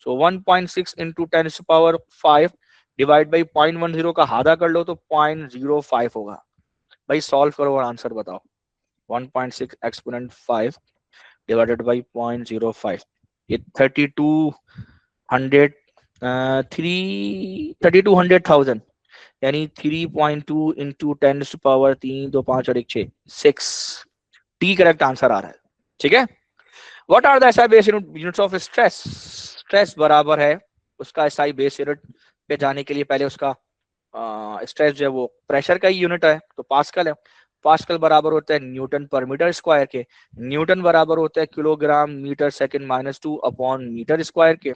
सो 1.6 इंटू 10⁻5 डिवाइड बाई 0.10 का आधा कर लो तो 0.05 होगा। भाई सॉल्व करो और आंसर बताओ, 1.6 एक्सपोनेंट 5 डिवाइडेड बाई 0.05, ये 3200,000 यानी 3.2 इंटू 10⁻3 2 5 और 1 6 6, टी करेक्ट आंसर आ रहा है, ठीक है। What are the SI base units of stress? Stress बराबर है उसका एसआई बेस यूनिट पे जाने के लिए पहले उसका स्ट्रेस जो है वो प्रेशर का ही यूनिट है, तो पास्कल है, पास्कल बराबर होता है न्यूटन पर मीटर स्क्वायर के, न्यूटन बराबर होता है kilogram metre second -2 upon metre square के,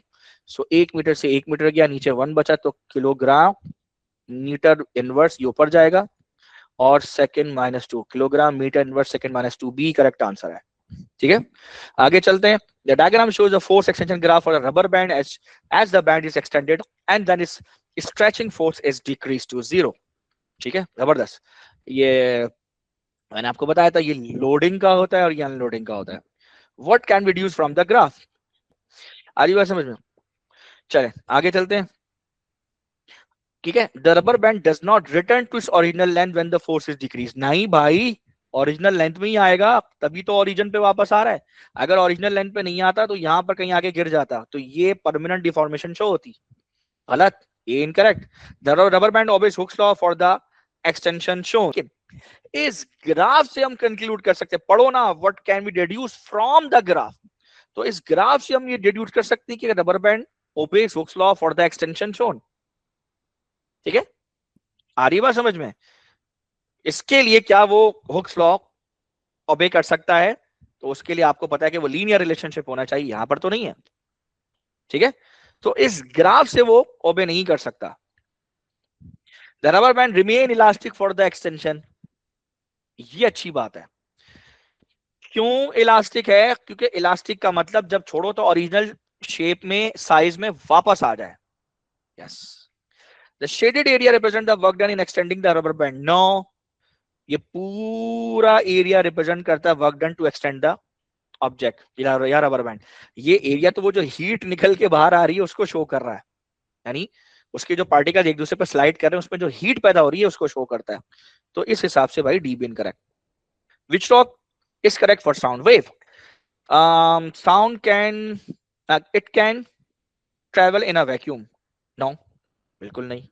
सो 1 मीटर से 1 मीटर गया, नीचे 1 बचा, तो किलोग्राम मीटर इनवर्स ये ऊपर जाएगा, और second -2 kilogram metre inverse second -2, B correct answer है, ठीक है। आगे चलते हैं। The diagram shows a force extension graph for a rubber band as the band is extended and then its stretching force is decreased to 0, ठीक है, जबरदस्त। ये मैंने आपको बताया था ये लोडिंग का होता है और ये अनलोडिंग का होता है। What can be deduced from the graph? आ रही बात समझ में? चले आगे चलते हैं, ठीक है। The rubber band does not return to its original length when the force is decreased. नहीं भाई, ओरिजिनल लेंथ में ही आएगा, तभी तो ओरिजिन पे वापस आ रहा है। अगर ओरिजिनल लेंथ पे नहीं आता तो यहाँ पर कहीं आगे गिर जाता, तो ये परमानेंट डिफॉर्मेशन शो होती, गलत, ये incorrect. The rubber band obeys Hooke's law for the extension shown. इस ग्राफ से हम कंक्लूड कर सकते हैं, पढ़ो ना, what can be deduce from the graph, तो इस ग्राफ से हम ये डिड्यूस कर सकते हैं कि rubber band obeys Hooke's law for the extension shown, ठीक है। आ रही बात समझ में? इसके लिए क्या वो हुक्स लॉ ओबे कर सकता है, तो उसके लिए आपको पता है कि वो लीनियर रिलेशनशिप होना चाहिए, यहां पर तो नहीं है, ठीक है। तो इस ग्राफ से वो ओबे नहीं कर सकता। The rubber band remain elastic for the extension, ये अच्छी बात है। क्यों इलास्टिक है? क्योंकि इलास्टिक का मतलब जब छोड़ो तो ओरिजिनल शेप में साइज में वापस आ जाए। Yes. The shaded area represent the work done in extending the rubber band. No, ये पूरा एरिया रिप्रेजेंट करता है work done to extend the object या रबर बैंड। ये एरिया तो वो जो हीट निकल के बाहर आ रही है उसको शो कर रहा है, यानी उसके जो पार्टिकल एक दूसरे पर स्लाइड कर रहे हैं उसमें जो हीट पैदा हो रही है उसको शो करता है। तो इस हिसाब से भाई D B incorrect. Which law is correct for sound wave? Sound can, it can travel in a vacuum, no, बिल्कुल नहीं,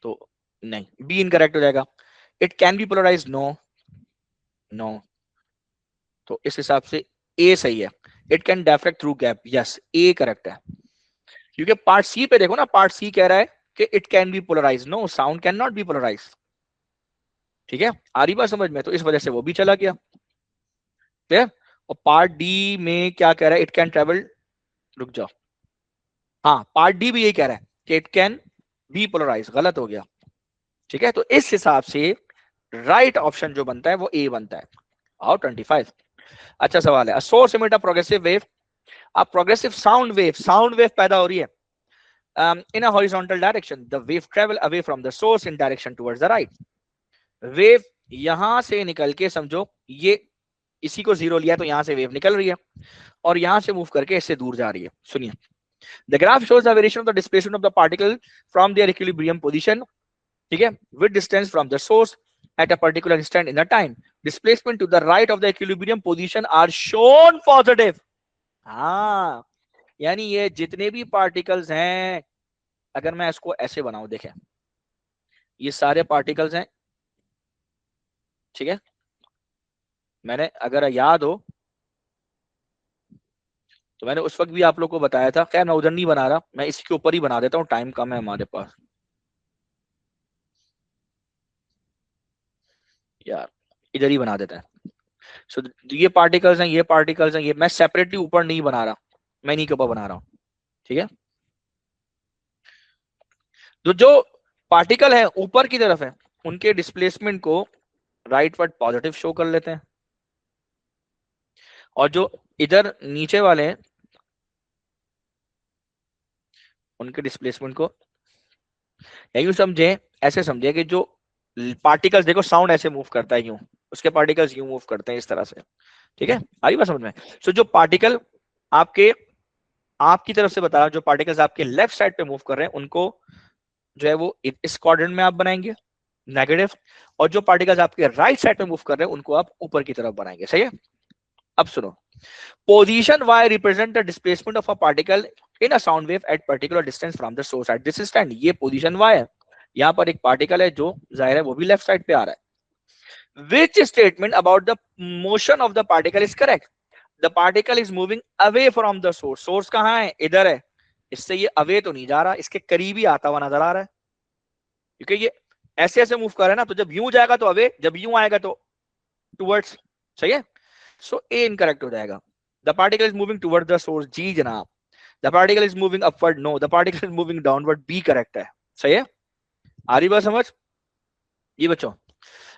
तो नहीं, बी इनकरेक्ट हो जाएगा। It can be polarise, no, no, तो इस हिसाब से ए सही है। It can diffract through gap, yes, A correct है, क्योंकि पार्ट सी पे देखो ना, पार्ट सी कह रहा है कि it can be polarise, no, sound can not be polarise. ठीक है, आ रही बात समझ में, तो इस वजह से वो भी चला गया। क्लियर? और पार्ट डी में क्या कह रहा है, इट कैन ट्रेवल, रुक जाओ, हाँ पार्ट डी भी यही कह रहा है कि इट कैन बी पोलराइज, गलत हो गया। ठीक है, तो इस हिसाब से राइट ऑप्शन जो बनता है वो ए बनता है। आओ 25। अच्छा सवाल है, source emit a progressive wave, a progressive sound wave पैदा हो रही है in a horizontal direction, the wave travel away from the source in direction towards the right. Wave यहां से निकल के, समझो ये इसी को जीरो लिया तो यहां से वेव निकल रही है और यहां से मूव करके इससे दूर जा रही है। सुनिए, the graph shows the variation of the displacement of the particle from their equilibrium position, ठीक है, with distance from the source at a particular instant in the time. Displacement to the right of the equilibrium position are shown positive. हाँ, यानी ये जितने भी particles हैं, अगर मैं इसको ऐसे बनाऊं, देखें ये सारे पार्टिकल्स हैं, ठीक है, मैंने अगर याद हो तो मैंने उस वक्त भी आप लोग को बताया था, खैर मैं उधर नहीं बना रहा, मैं इसके ऊपर ही बना देता हूँ, टाइम कम है हमारे पास यार, इधर ही बना देते हैं। सो ये पार्टिकल्स हैं, ये पार्टिकल्स हैं, ये मैं सेपरेटली ऊपर नहीं बना रहा, मैं इन्हीं के ऊपर बना रहा हूँ। ठीक है, तो जो पार्टिकल है ऊपर की तरफ है उनके डिस्प्लेसमेंट को राइट वर्ड पॉजिटिव शो कर लेते हैं, और जो इधर नीचे वाले हैं उनके डिस्प्लेसमेंट को, यूं समझे, ऐसे समझे कि जो पार्टिकल्स, देखो साउंड ऐसे मूव करता है यूं, उसके पार्टिकल्स यूं मूव करते हैं इस तरह से। ठीक है, आई बात समझ में? सो जो पार्टिकल आपके, आपकी तरफ से बता रहा हूं, जो पार्टिकल्स आपके लेफ्ट साइड पे मूव कर रहे हैं उनको जो है वो इस क्वाड्रेंट में आप बनाएंगे नेगेटिव, और जो पार्टिकल्स आपके राइट साइड पे मूव कर रहे हैं उनको आप ऊपर की तरफ बनाएंगे। सही है? अब सुनो, position y represent the displacement of a particle in a sound wave at particular distance from the source at this instant. ये position y है, यहाँ पर एक पार्टिकल है जो जाहिर है वो भी लेफ्ट साइड पे आ रहा है। Which statement about the motion of the particle is correct? The particle is moving away from the source. Source कहाँ है? इधर है, इससे ये अवे तो नहीं जा रहा, इसके करीब ही आता हुआ नजर आ रहा है, क्योंकि ये ऐसे ऐसे मूव कर रहा है ना, तो जब यूं जाएगा तो अवे, जब यूं आएगा तो टुवर्ड्स। सही है? सो ए इनकरेक्ट हो जाएगा। The particle is moving toward the source, जी जनाब। The particle is moving upward, no. The particle is moving downward, B correct है। सही है? आ रही बात समझ? ये बच्चों,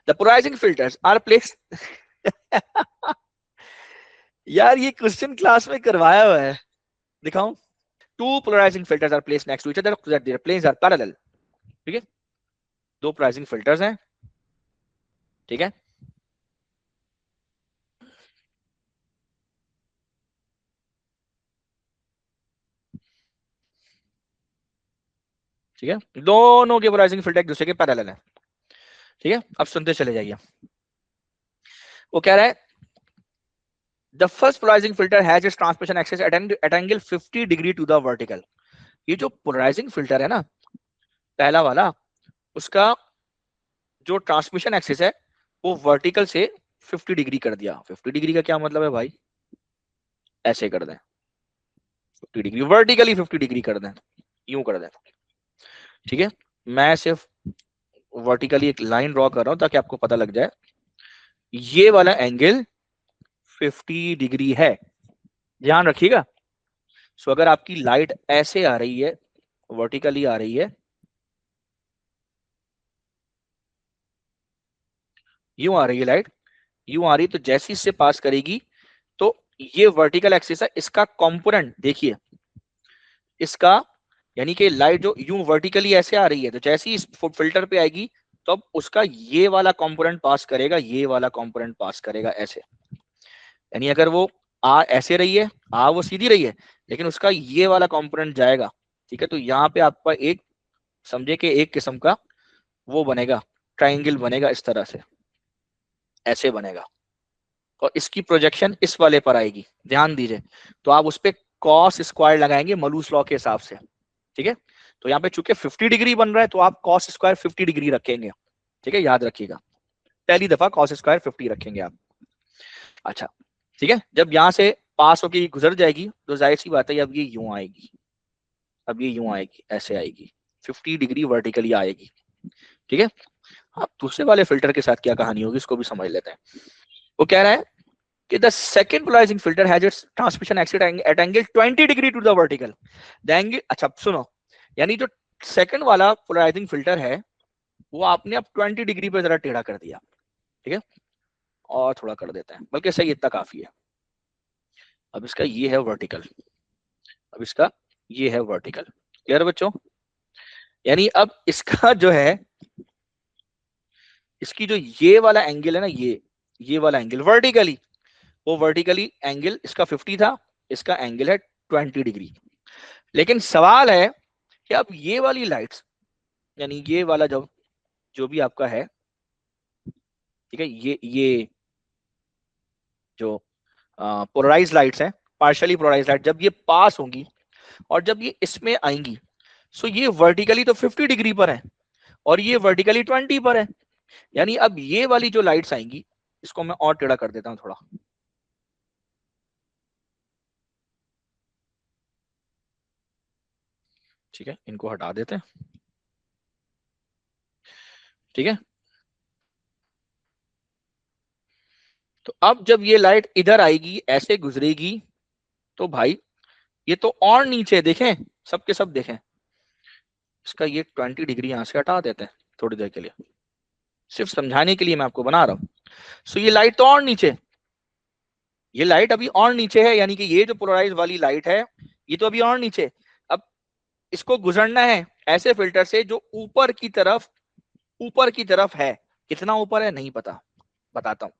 the polarizing filters are placed यार ये क्वेश्चन क्लास में करवाया हुआ है, दिखाऊं? Two polarizing filters are placed next to each other so that their planes are parallel. ठीक है, दो polarizing filters हैं, ठीक है, ठीक है, दोनों के polarizing filter एक दूसरे के पैरेलल है। ठीक है, अब सुनते चले जाइए। वो कह रहा है the first polarizing filter has its transmission axis at angle 50 degree to the vertical. ये जो polarizing filter है ना, पहला वाला, उसका जो ट्रांसमिशन एक्सिस है वो वर्टिकल से 50 डिग्री कर दिया। 50 डिग्री का क्या मतलब है भाई? ऐसे कर दें 50 डिग्री, वर्टिकली 50 डिग्री कर दें, यूं कर दें। ठीक है, मैं सिर्फ वर्टिकली एक लाइन ड्रॉ कर रहा हूं ताकि आपको पता लग जाए ये वाला एंगल 50 डिग्री है, ध्यान रखिएगा। सो अगर आपकी लाइट ऐसे आ रही है, वर्टिकली आ रही है, यूं आ रही है लाइट, यूं आ रही है, तो जैसी इससे पास करेगी तो ये वर्टिकल एक्सिस है, इसका कंपोनेंट देखिए, इसका यानी कि लाइट जो यूं वर्टिकली ऐसे आ रही है, तो जैसे ही इस फिल्टर पे आएगी तो अब उसका ये वाला कंपोनेंट पास करेगा, ये वाला कंपोनेंट पास करेगा ऐसे। यानी अगर वो आ ऐसे रही है, आ वो सीधी रही है, लेकिन उसका ये वाला कंपोनेंट जाएगा। ठीक है, तो यहाँ पे आपका एक, समझे कि एक किस्म का वो बनेगा, ट्राइंगल बनेगा इस तरह से, ऐसे बनेगा। और इसकी प्रोजेक्शन इस वाले पर आएगी, ध्यान दीजिए। तो आप उस पर कॉस स्क्वायर लगाएंगे मलूस लॉ के हिसाब से, ठीक है। तो यहाँ पे चूंकि 50 डिग्री बन रहा है तो आप कॉस स्क्वायर 50 डिग्री रखेंगे, ठीक है, याद रखिएगा, पहली दफा कॉस स्क्वायर 50 रखेंगे आप। अच्छा ठीक है, जब यहाँ से पास होके गुजर जाएगी तो जाहिर सी बात है अब ये यूं आएगी, अब ये यूं आएगी, ऐसे आएगी, 50 डिग्री वर्टिकली आएगी, ठीक है। अब दूसरे वाले फिल्टर के साथ क्या कहानी होगी इसको भी समझ लेते हैं। वो कह रहा है कि the second polarizing filter has its transmission axis at angle 20 degree to the vertical. The angle, अच्छा सुनो, यानी जो सेकंड वाला पोलराइजिंग फिल्टर है वो आपने अब 20 डिग्री पे जरा टेढ़ा कर दिया, ठीक है, और थोड़ा कर देते हैं, बल्कि सही इतना काफी है। अब इसका ये है वर्टिकल, अब इसका ये है वर्टिकल, क्लियर बच्चों। यानी अब इसका जो है, इसकी जो ये वाला एंगल है ना, ये वाला एंगल वर्टिकली, वो वर्टिकली एंगल इसका 50 था, इसका एंगल है 20 डिग्री। लेकिन सवाल है कि अब ये वाली लाइट्स, यानी ये वाला जो भी आपका है, ठीक है, ये जो पोलराइज लाइट्स हैं, पार्शियली पोलराइज लाइट, जब ये पास होंगी और जब ये इसमें आएंगी, सो ये वर्टिकली तो 50 डिग्री पर है और ये वर्टिकली 20 पर है। यानी अब ये वाली जो लाइट्स आएंगी, इसको मैं और टेढ़ा कर देता हूं थोड़ा, ठीक है, इनको हटा देते हैं, ठीक है। तो अब जब ये लाइट इधर आएगी, ऐसे गुजरेगी, तो भाई ये तो और नीचे, देखें सबके सब देखें, इसका ये 20 डिग्री यहां से हटा देते हैं थोड़ी देर के लिए, सिर्फ समझाने के लिए मैं आपको बना रहा हूं। सो ये लाइट तो और नीचे, ये लाइट अभी और नीचे है, यानी कि ये जो पोलराइज वाली लाइट है ये तो अभी और नीचे। अब इसको गुजरना है ऐसे फिल्टर से जो ऊपर की तरफ है, कितना ऊपर है नहीं पता, बताता हूं।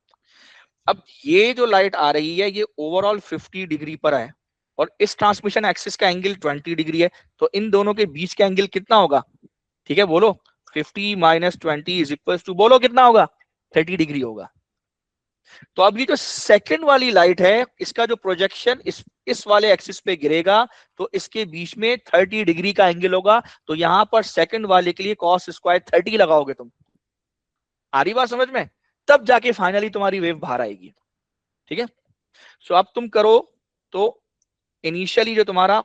अब ये जो लाइट आ रही है ये ओवरऑल 50 डिग्री पर है और इस ट्रांसमिशन एक्सिस का एंगल 20 डिग्री है, तो इन दोनों के बीच का एंगल कितना होगा, ठीक है बोलो, 50 माइनस 20 इज इक्वल टू, बोलो कितना होगा, 30 डिग्री होगा। तो अब ये जो सेकंड वाली लाइट है, इसका जो प्रोजेक्शन इस वाले एक्सिस पे गिरेगा तो इसके बीच में 30 डिग्री का एंगल होगा। तो यहां पर सेकंड वाले के लिए कॉस स्क्वायर 30 लगाओगे तुम, आ रही बात समझ में, तब जाके फाइनली तुम्हारी वेव बाहर आएगी, ठीक है। सो अब तुम करो तो इनिशियली जो तुम्हारा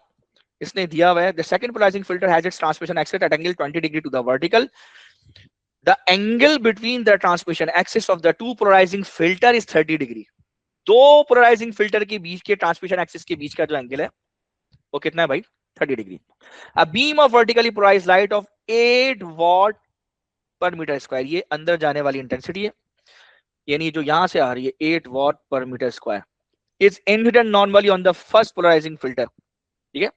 इसने दिया हुआ है, the second polarising filter has its transmission axis at angle 20 degree to the vertical, the angle between the transmission axis of the two polarizing filter is 30 degree. दो पोलराइजिंग फिल्टर के बीच के ट्रांसमिशन एक्सिस के बीच का जो angle है वो कितना है भाई, 30 degree. A beam of vertically polarised light of 8 watt per metre square, ये अंदर जाने वाली इंटेंसिटी है, यानी जो यहां से आ रही है 8 watt per metre square, is incident normally on the first polarising filter, ठीक है,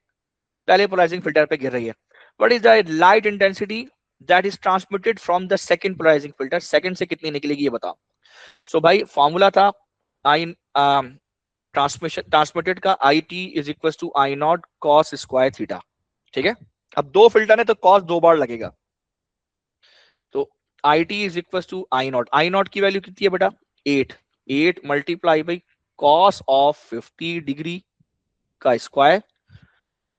पहले पोलराइजिंग फिल्टर पे गिर रही है। What is the light intensity that is transmitted from the second polarising filter, second से कितनी निकलेगी ये बताओ। सो भाई फॉर्मूला था आई ट्रांसमिटेड का, I T is equal to I nought cos square theta, ठीक है। अब दो फिल्टर है तो कॉस दो बार लगेगा, तो I T is equal to I nought की वैल्यू कितनी है बेटा 8 multiply by cos of 50 degree का स्क्वायर,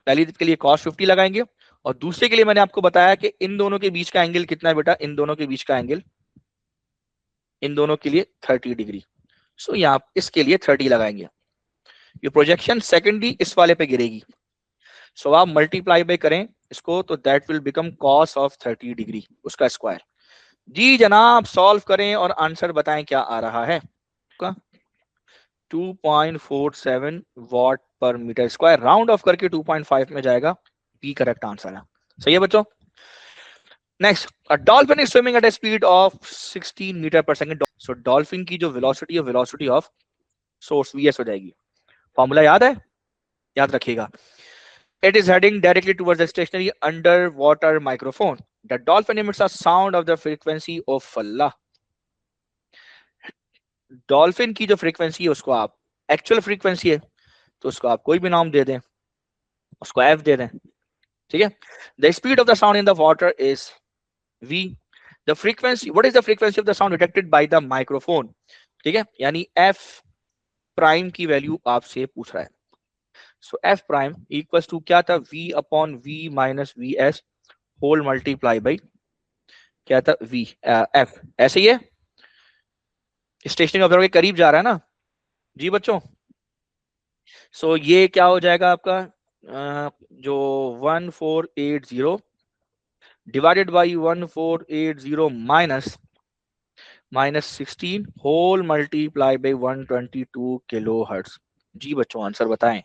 पहली के लिए कॉस 50 लगाएंगे और दूसरे के लिए मैंने आपको बताया कि इन दोनों के बीच का एंगल कितना है बेटा, इन दोनों के बीच का एंगल, इन दोनों के लिए 30 डिग्री। सो यहाँ इसके लिए 30 लगाएंगे, ये प्रोजेक्शन सेकेंडली इस वाले पे गिरेगी, सो आप मल्टीप्लाई बाय करें इसको तो that will become cos of 30 degree उसका स्क्वायर। जी जनाब सॉल्व करें और आंसर बताएं क्या आ रहा है, 2.47 what per metre square, round of करके 2.5 में जाएगा, बी करेक्ट आंसर है, सही है बच्चों। Next, a dolphin is swimming at a speed of 16 metre per second. So dolphin की जो वेलोसिटी है, वेलोसिटी ऑफ सोर्स वीएस हो जाएगी, फॉर्मूला याद है, याद रखिएगा। It is heading directly towards the stationary underwater microphone. The dolphin emits a sound of the frequency of Allah. Dolphin की जो फ्रीक्वेंसी है उसको आप एक्चुअल फ्रीक्वेंसी है तो उसको आप कोई भी नाम दे दें, उसको एफ दे दें, ठीक है। The speed of the sound in the water is v, the frequency, what is the frequency of the sound detected by the microphone, ठीक है, यानी f प्राइम की वैल्यू आपसे पूछ रहा है। So F prime equals to क्या था, v upon v minus V S whole multiply by क्या था v एफ। ऐसे ही है, स्टेशनरी ऑब्जर्वर के करीब जा रहा है ना जी बच्चों। सो ये क्या हो जाएगा आपका जो 1480 divided by 1480 minus 16 whole multiply by 122 kilo hertz. जी बच्चों आंसर बताएं।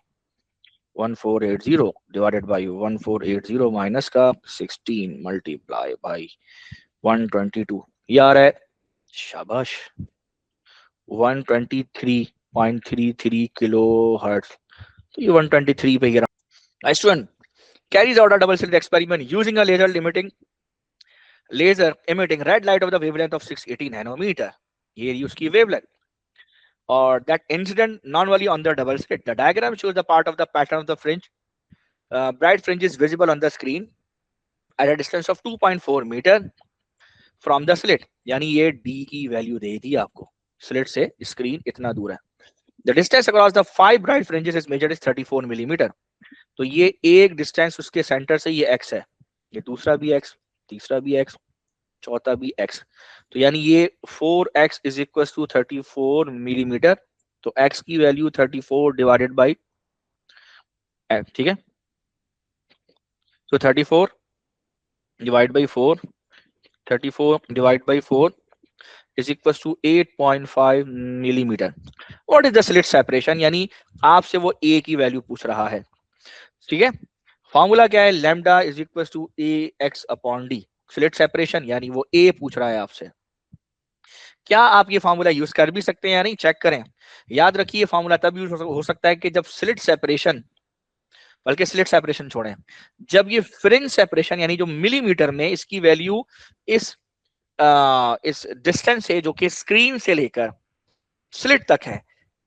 1480 डिवाइडेड बाई 1480 माइनस का 16 मल्टीप्लाई बाई 122, ये आ रहा है शाबाश 123.33 किलो हर्ट्ज। तो ये 123 पे गिरा। Student carries out a double slit experiment using a laser emitting red light of the wavelength of 680 nanometer. ये रही उसकी wavelength, or that incident non-only on the double slit. The diagram shows the part of the pattern of the fringe. Bright fringe is visible on the screen at a distance of 2.4 meter from the slit. यानी ये D की value दे दी आपको, slit से screen इतना दूर है। The distance across the 5 bright fringes is measured as 34 millimeter. तो ये एक डिस्टेंस उसके सेंटर से ये x है, ये दूसरा भी x, तीसरा भी x, चौथा भी x। तो यानी ये 4x is equal to 34 millimetre. तो x की वैल्यू 34 डिवाइडेड बाई, ठीक है, तो 34 divide by 4, 34 divide by 4 is equal to 8.5 millimetre. What is the slit separation, यानी आपसे वो a की वैल्यू पूछ रहा है। ठीक है, फॉर्मूला क्या है, lambda is equal to A X upon D. Slit separation यानी वो a पूछ रहा है आपसे। क्या आप ये फॉर्मूला यूज कर भी सकते हैं या नहीं, चेक करें। याद रखिए फॉर्मूला तब यूज हो सकता है कि जब स्लिट सेपरेशन, बल्कि स्लिट सेपरेशन छोड़ें, जब ये फ्रिंज सेपरेशन यानी जो मिलीमीटर में इसकी वैल्यू इस डिस्टेंस से जो कि स्क्रीन से लेकर स्लिट तक है,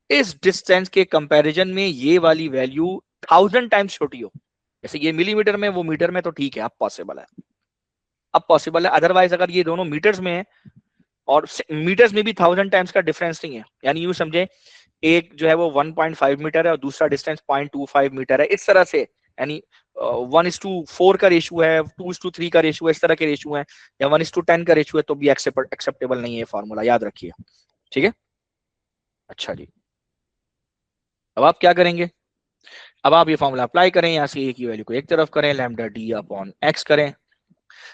इस डिस्टेंस के कंपैरिजन में ये वाली वैल्यू 1000 टाइम्स छोटी हो। जैसे ये मिलीमीटर में, वो मीटर में, तो ठीक है, अब पॉसिबल है, अब पॉसिबल है। अदरवाइज अगर ये दोनों मीटर्स में है और मीटर्स में भी 1000 टाइम्स का डिफरेंस नहीं है, यानी यूं समझे एक जो है वो 1.5 मीटर है और दूसरा डिस्टेंस 0.25 मीटर है, इस तरह से, यानी 1:4 का रेशियो है, 2:3 का रेशियो है, इस तरह के रेशियो है, या 1:10 का रेशियो है, तो भी एक्सेप्टेबल नहीं है फॉर्मूला, याद रखिए। ठीक है, अच्छा जी, अब आप क्या करेंगे, अब आप ये फॉर्मूला अप्लाई करें, यहाँ से ए की वैल्यू को एक तरफ करें, लैम्डा डी अपॉन एक्स करें।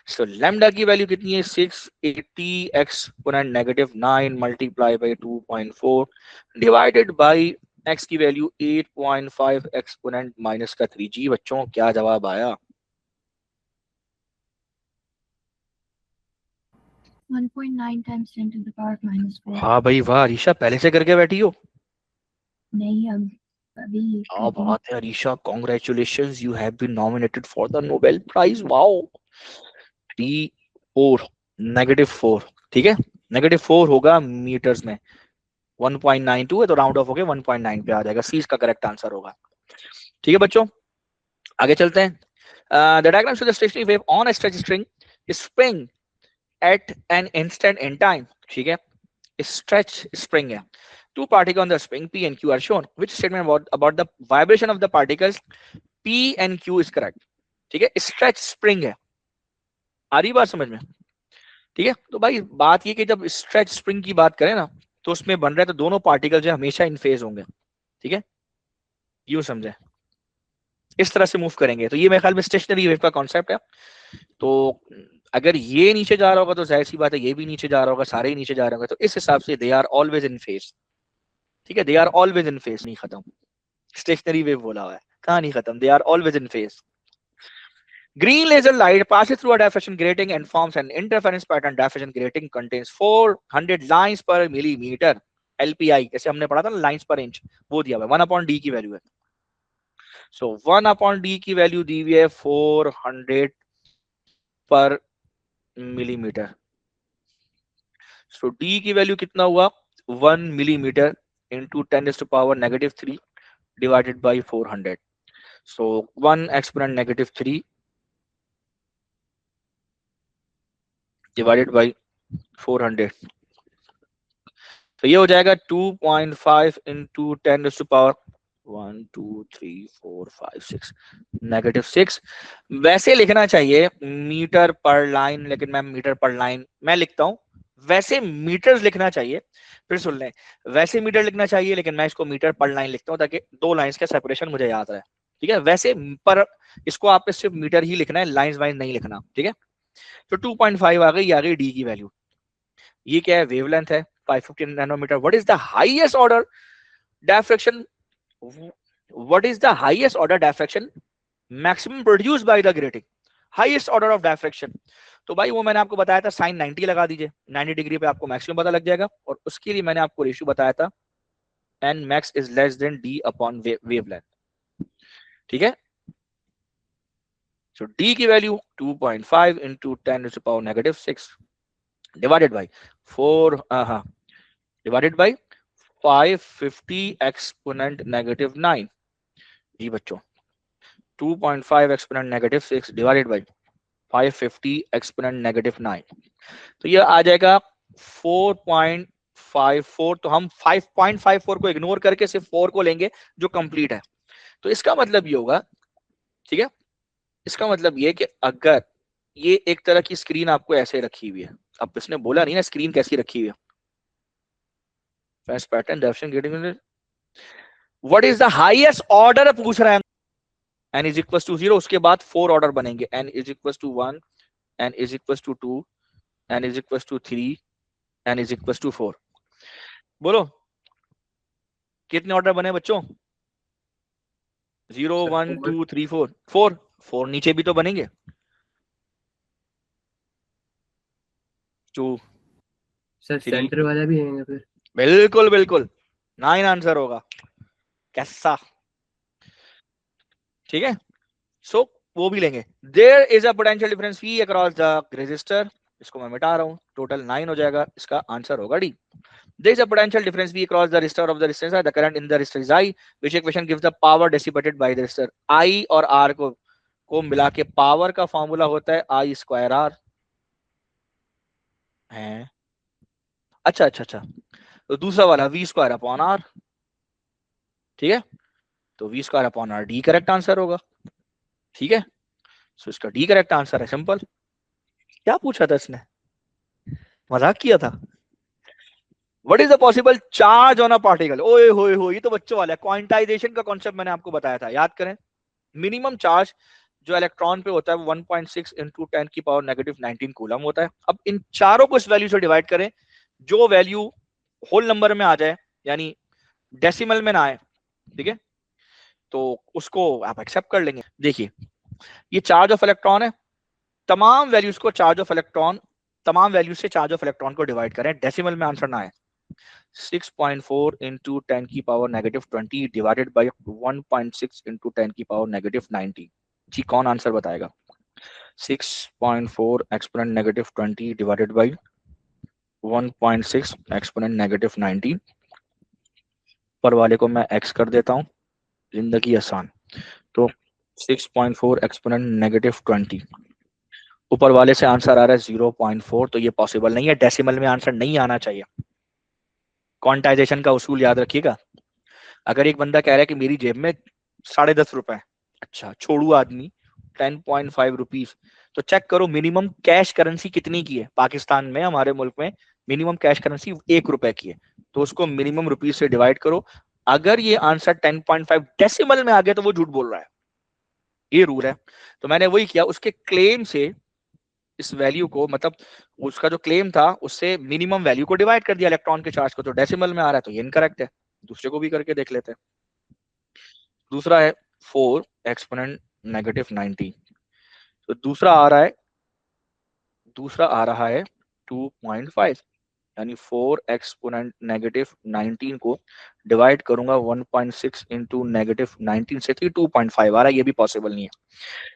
सो लैम्डा की वैल्यू कितनी है, 680 exponent negative 9 multiply by 2.4 divided by x की वैल्यू 8.5 एक्सपोनेंट माइनस का 3। जी बच्चों क्या जवाब आया, 1.9 times 10 to the power minus 4. हाँ भाई वाह, अरीशा पहले से करके बैठी हो। नहीं, अब अभी क्या बात है Arisha, congratulations, you have been nominated for the Nobel prize. Wow, 3 4 -4, ठीक है, -4 होगा मीटर्स में, 1.92 है तो राउंड ऑफ होके 1.9 पे आ जाएगा, सी इसका करेक्ट आंसर होगा। ठीक है बच्चों, आगे चलते हैं। The diagram shows the stationary wave on a stretch spring at an instant in time. ठीक है, स्ट्रेच स्प्रिंग है, two particles on the spring P and Q are shown. Which statement about the vibration of the particles P and Q is correct? ठीक है, stretch spring है, आ रही बात समझ में। ठीक है, तो भाई बात ये कि जब स्ट्रेच स्प्रिंग की बात करें ना, तो उसमें बन रहा है तो दोनों पार्टिकल जो हमेशा इन फेज होंगे। ठीक है, यूं समझे, इस तरह से मूव करेंगे, तो ये मेरे ख्याल में स्टेशनरी वेव का कॉन्सेप्ट है। तो अगर ये नीचे जा रहा होगा तो जाहिर सी बात है ये भी नीचे जा रहा होगा, सारे ही नीचे जा रहे होंगे, तो इस हिसाब से they are always in phase. ठीक है, they are always in phase, नहीं खत्म, स्टेशनरी वेव बोला हुआ है, कहानी खत्म, they are always in phase. Green laser light passes through a diffraction grating and forms an interference pattern. Diffraction grating contains 400 lines per millimeter. LPI जैसे हमने पढ़ा था ना, लाइंस पर इंच, वो दिया हुआ है, 1/d की वैल्यू है। सो 1/d की वैल्यू दी हुई है 400 पर मिलीमीटर। सो d की वैल्यू कितना हुआ, 1 millimetre into 10⁻³ divided by 400। So 1 exponent -3 divided by 400, तो ये हो जाएगा 2.5 इंटू 10⁻⁴ 1 2 3 4 5 6 -6। वैसे लिखना चाहिए मीटर पर लाइन, लेकिन मैं मीटर पर लाइन मैं लिखता हूं, वैसे मीटर्स लिखना चाहिए। फिर सुन लें, वैसे मीटर लिखना चाहिए लेकिन मैं इसको मीटर पर लाइन लिखता हूं ताकि दो लाइंस का सेपरेशन मुझे याद रहे। ठीक है, वैसे पर इसको आपने सिर्फ मीटर ही लिखना है, लाइंस वाइज नहीं लिखना। ठीक है, तो 2.5 आ गई डी की वैल्यू। ये क्या है, वेवलेंथ है 550 nanometre. What is the highest order diffraction, what is the highest order diffraction maximum produced by the grating, highest order of diffraction. तो भाई वो मैंने आपको बताया था साइन 90 लगा दीजिए, 90 डिग्री पे आपको मैक्सिमम पता लग जाएगा। और उसके लिए मैंने आपको रेशियो बताया था N max is less than D upon wavelength. ठीक है, सो डी की value 2.5 into 10⁻⁻⁶ divided by 4 divided by 550 exponent -9। जी बच्चों, 2.5 एक्सपोनेंट -6 डिवाइडेड बाई 550 एक्सपोनेंट -9, तो ये आ जाएगा 4.54। तो हम 5.54 को इग्नोर करके सिर्फ 4 को लेंगे जो कंप्लीट है। तो इसका मतलब ये होगा, ठीक है, इसका मतलब ये कि अगर ये एक तरह की स्क्रीन आपको ऐसे रखी हुई है, अब इसने बोला नहीं ना स्क्रीन कैसी रखी हुई है, first pattern direction getting, what is the highest order पूछ रहा है। n इज इक्वल टू 0, उसके बाद 4 ऑर्डर बनेंगे, n is equal to 1, n is equal to 2, n is equal to 3, n is equal to 4। बोलो कितने ऑर्डर बने बच्चों? 0 1 2 3 4 4 4 नीचे भी तो बनेंगे 2 सर 3, सेंटर वाला भी है फिर? बिल्कुल बिल्कुल 9 आंसर होगा। कैसा? ठीक है, सो वो भी लेंगे। There is a potential difference V across the resistor, इसको मैं मिटा रहा हूं, टोटल 9 हो जाएगा, इसका आंसर होगा D. There is a potential difference V across the resistor of the resistance. The current in the resistor is I, which equation gives the power dissipated by the resistor. I और R को मिला के power का formula होता है I square R है। अच्छा अच्छा अच्छा, तो दूसरा वाला V स्क्वायर अपॉन R। ठीक है, तो V square upon R D correct answer होगा। ठीक है, सो इसका डी करेक्ट आंसर है, सिंपल। क्या पूछा था इसने, मजाक किया था। What is the possible charge on a particle? ओए होए हो, ये तो बच्चों वाला है, क्वांटाइजेशन का कॉन्सेप्ट मैंने आपको बताया था, याद करें। मिनिमम चार्ज जो इलेक्ट्रॉन पे होता है वो 1.6 इंटू 10⁻⁻19 कूलम होता है। अब इन चारों को इस वैल्यू से डिवाइड करें, जो वैल्यू होल नंबर में आ जाए, यानी डेसिमल में ना आए, ठीक है, तो उसको आप एक्सेप्ट कर लेंगे। देखिए ये चार्ज ऑफ इलेक्ट्रॉन है, तमाम वैल्यूज को चार्ज ऑफ इलेक्ट्रॉन, तमाम वैल्यूज से चार्ज ऑफ इलेक्ट्रॉन को डिवाइड करें, डेसिमल में आंसर ना आए। 6.4 इंटू 10⁻⁻20 डिवाइडेड बाई 1.6 इंटू 10⁻⁻19। जी कौन आंसर बताएगा? 6.4 एक्सपोनेंट -20 डिवाइडेड बाई 1.6 एक्सपोनेंट -19। पर वाले को मैं x कर देता हूं, जिंदगी आसान। तो 6.4 एक्सपोनेंट -20, ऊपर वाले से आंसर आ रहा है 0.4, तो ये पॉसिबल नहीं है, डेसिमल में आंसर नहीं आना चाहिए। क्वांटाइजेशन का उसूल याद रखिएगा। अगर एक बंदा कह रहा है कि मेरी जेब में 10.5 रुपए, अच्छा छोड़ू आदमी 10.5 रुपीज, तो चेक करो मिनिमम कैश करेंसी कितनी की है पाकिस्तान में, हमारे मुल्क में मिनिमम कैश करेंसी 1 रुपए की है, तो उसको मिनिमम रुपीज से डिवाइड करो। अगर ये आंसर 10.5 डेसिमल में आ गया तो वो झूठ बोल रहा है, ये रूल है। तो मैंने वही किया, उसके क्लेम से इस वैल्यू को, मतलब उसका जो क्लेम था उससे मिनिमम वैल्यू को डिवाइड कर दिया इलेक्ट्रॉन के चार्ज को, तो डेसिमल में आ रहा है, तो ये इनकरेक्ट है। दूसरे को भी करके देख लेते हैं। दूसरा है 4 एक्सपोनेंट -19, तो दूसरा आ रहा है 2.5, यानी 4 एक्सपोनेंट -19 को डिवाइड करूंगा 1.6 इंटू -19 से, तो 2.5 आ रहा है, ये भी पॉसिबल नहीं है।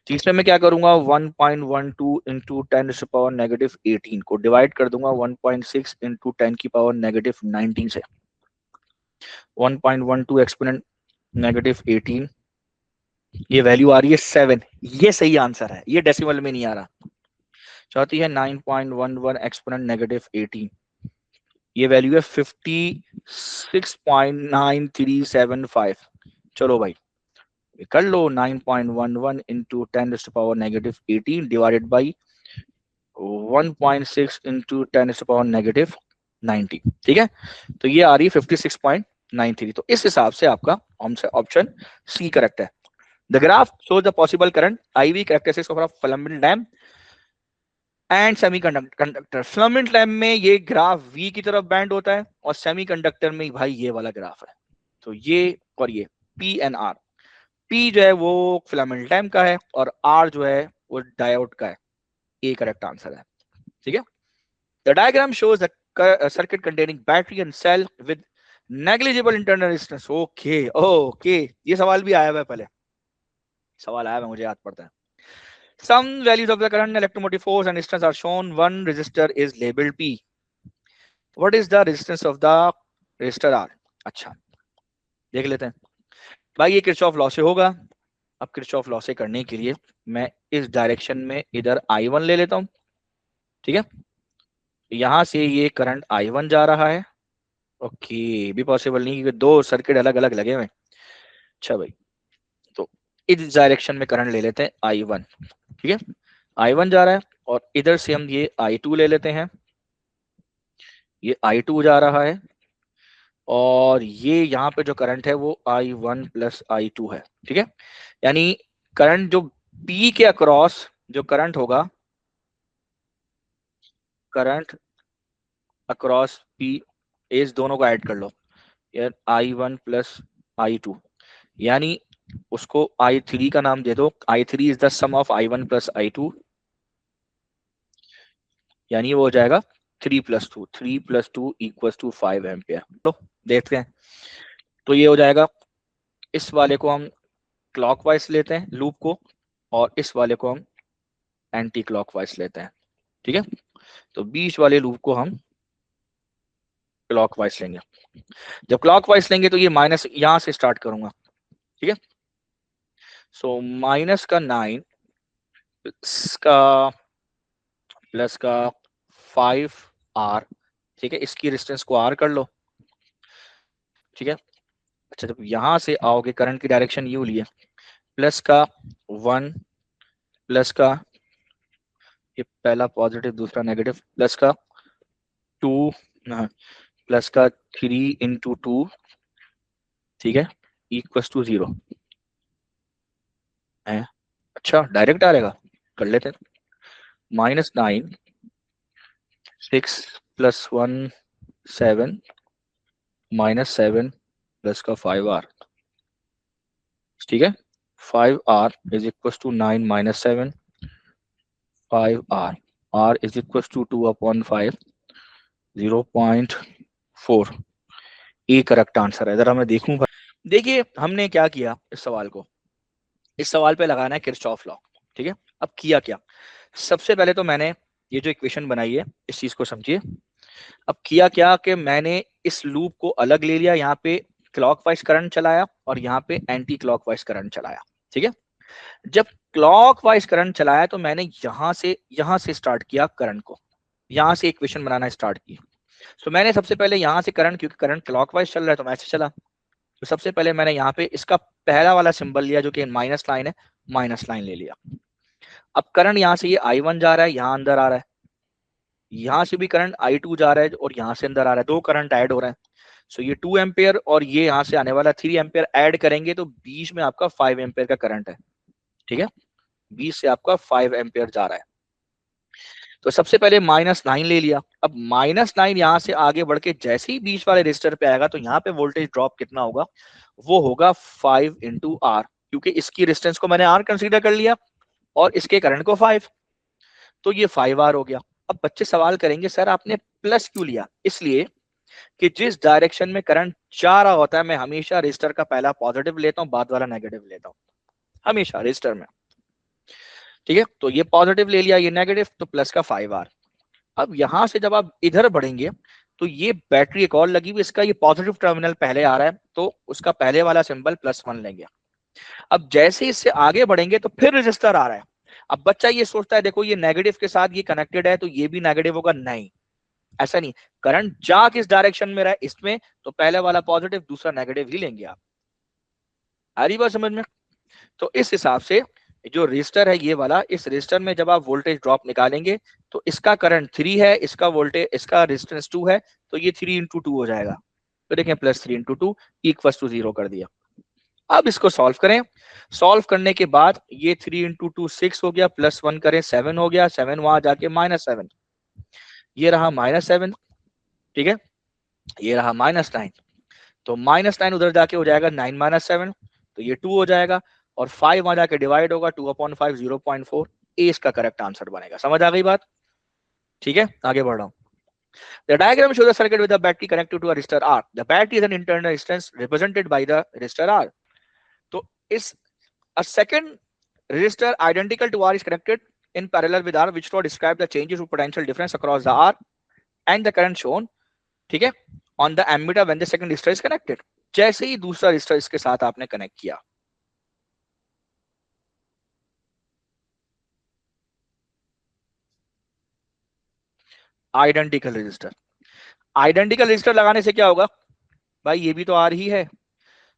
तीसरे में क्या करूंगा, 1.12 इंटू 10⁻⁻18 को डिवाइड कर दूंगा 1.6 इंटू 10⁻⁻19 से, 1.12 एक्सपोनेंट -18, ये वैल्यू आ रही है 7, ये सही आंसर है, ये डेसिमल में नहीं आ रहा। चौथी है 9.11 एक्सपोनेंट -18, ये वैल्यू है 56.9375। चलो भाई कर लो, 9.11 इंटू 10⁻⁻18 डिवाइडेड बाई 1.6 इंटू 10⁻⁻90। ठीक है, तो ये आ रही है 56.93। तो इस हिसाब से आपका ऑप्शन सी करेक्ट है। The graph shows the possible current IV characteristics of a filament lamp and semiconductor. Filament lamp में ये ग्राफ V की तरफ बैंड होता है और सेमीकंडक्टर में भाई ये वाला ग्राफ है। तो ये और ये P एंड R, P जो है वो फिलामेंट लैम्प का है और R जो है वो डायोड का है। ये करेक्ट आंसर है। ठीक है, the diagram shows the circuit containing battery and cell with negligible internal resistance. Okay okay, ये सवाल भी आया हुआ है, पहले सवाल आया हुआ है, मुझे याद पड़ता है। Some values of the current, electromotive force and resistance are shown. One resistor is labeled P. What is the resistance of the resistor R? अच्छा देख लेते हैं भाई, ये किरचॉफ लॉ से होगा। अब किरचॉफ लॉ से करने के लिए मैं इस डायरेक्शन में इधर I1 ले लेता हूं। ठीक है, यहां से ये करंट I1 जा रहा है। ओके, भी पॉसिबल नहीं क्योंकि दो सर्किट अलग अलग लगे हुए। अच्छा भाई, तो इस डायरेक्शन में करंट ले लेते हैं I1। ठीक है, I1 जा रहा है और इधर से हम ये I2 ले लेते हैं। ये I2 जा रहा है और ये यहाँ पे जो करंट है वो I1 प्लस I2 है। ठीक है, यानी करंट जो P के अक्रॉस जो करंट होगा, करंट अक्रॉस P, इस दोनों को ऐड कर लो, यार I1 प्लस I2, यानी उसको I3 का नाम दे दो। I3 is the sum of I1 plus I2, यानी वो हो जाएगा 3 + 2, 3 + 2 = 5 एम्पियर। तो देखते हैं, तो ये हो जाएगा, इस वाले को हम क्लॉकवाइज लेते हैं लूप को और इस वाले को हम एंटी क्लॉकवाइज लेते हैं। ठीक है, तो बीच वाले लूप को हम क्लॉकवाइज लेंगे। जब क्लॉकवाइज लेंगे तो ये माइनस यहां से स्टार्ट करूंगा। ठीक है, सो माइनस का 9 का प्लस का 5R। ठीक है, इसकी रेजिस्टेंस को R कर लो। ठीक है, अच्छा जब यहां से आओगे करंट की डायरेक्शन यू लिए, प्लस का 1 प्लस का ये पहला पॉजिटिव दूसरा नेगेटिव, प्लस का 2 प्लस का 3 × 2, ठीक है, = 0 है। अच्छा डायरेक्ट आ रहेगा, कर लेते हैं। -9 6 + 1 7 -7 प्लस का 5R। ठीक है, 5R = 9 - 7 5R, R = 2/5 0.4। ये करेक्ट आंसर है। जरा मैं देखूं, देखिए हमने क्या किया, इस सवाल को, इस सवाल पे लगाना है किरचॉफ लॉ। ठीक है, अब किया क्या, सबसे पहले तो मैंने ये जो इक्वेशन बनाई है इस चीज को समझिए। अब किया क्या कि मैंने इस लूप को अलग ले लिया, यहाँ पे क्लॉकवाइज करंट चलाया और यहाँ पे एंटी क्लॉकवाइज करंट चलाया। ठीक है, जब क्लॉकवाइज करंट चलाया तो मैंने यहाँ से स्टार्ट किया करंट को, यहाँ से इक्वेशन बनाना स्टार्ट की। तो मैंने सबसे पहले यहाँ से करंट, क्योंकि करंट क्लॉकवाइज चल रहा है तो मैं ऐसे चला, तो सबसे पहले मैंने यहाँ पे इसका पहला वाला सिंबल लिया जो कि माइनस लाइन है, माइनस लाइन ले लिया। अब करंट यहाँ से ये I1 जा रहा है, यहाँ अंदर आ रहा है, यहाँ से भी करंट I2 जा रहा है और यहाँ से अंदर आ रहा है, दो करंट ऐड हो रहे हैं। सो ये 2 एम्पेयर और ये यहाँ से आने वाला 3 एम्पेयर ऐड करेंगे तो बीच में आपका 5 एम्पेयर का करंट है। ठीक है, 20 से आपका 5 एम्पेयर जा रहा है। तो सबसे पहले -9 ले लिया। अब -9 यहाँ से आगे बढ़ के जैसे ही बीच वाले रजिस्टर पे आएगा तो यहाँ पे वोल्टेज ड्रॉप कितना होगा, वो होगा 5 × R, क्योंकि इसकी रेजिस्टेंस को मैंने R कंसीडर कर लिया और इसके करंट को 5, तो ये 5R हो गया। अब बच्चे सवाल करेंगे सर आपने प्लस क्यों लिया, इसलिए कि जिस डायरेक्शन में करंट जा रहा होता है मैं हमेशा रजिस्टर का पहला पॉजिटिव लेता हूँ, बाद वाला नेगेटिव लेता हूँ, हमेशा रजिस्टर में। ठीक है, तो ये पॉजिटिव ले लिया, ये नेगेटिव, तो प्लस का 5R। अब यहां से जब आप इधर बढ़ेंगे तो ये बैटरी एक और लगी हुई, इसका ये पॉजिटिव टर्मिनल पहले आ रहा है तो उसका पहले वाला सिंबल +1 लेंगे। अब जैसे इससे आगे बढ़ेंगे तो फिर रजिस्टर आ रहा है। अब बच्चा ये सोचता है देखो ये नेगेटिव के साथ ये कनेक्टेड है तो ये भी नेगेटिव होगा, नहीं, ऐसा नहीं, करंट जा किस डायरेक्शन में रहा है इसमें, तो पहले वाला पॉजिटिव दूसरा नेगेटिव ही लेंगे आप। आ रही बात समझ में? तो इस हिसाब से जो रजिस्टर है ये वाला, इस रजिस्टर में जब आप वोल्टेज ड्रॉप निकालेंगे तो इसका करंट 3 है, इसका वोल्टेज, इसका रेजिस्टेंस 2 है, तो ये 3 इंटू 2 हो जाएगा। तो देखें +3 इंटू 2 इक्वल टू 0 कर दिया। अब इसको सॉल्व करें, सॉल्व करने के बाद ये 3 इंटू 2 6 हो गया, +1 करें 7 हो गया, 7 वहां जाके -7, ये रहा -7, ठीक है, ये रहा -9, तो -9 उधर जाके हो जाएगा 9 - 7, तो ये 2 हो जाएगा, और 5 वहां जाके डिवाइड होगा, 2/5 0.4, ए इसका करेक्ट आंसर बनेगा। समझ आ गई बात? ठीक है, आगे बढ़ रहा हूं। The diagram shows a circuit with a battery connected to a resistor R. The battery is an internal resistance represented by the resistor R. तो इस a second resistor identical to R is connected in parallel with R, which will describe the changes of potential difference across the R and the current shown, ठीक है, on the ammeter when the second resistor is connected. जैसे ही दूसरा resistor इसके साथ आपने connect किया, identical resistor, identical resistor लगाने से क्या होगा भाई, ये भी तो आर ही है,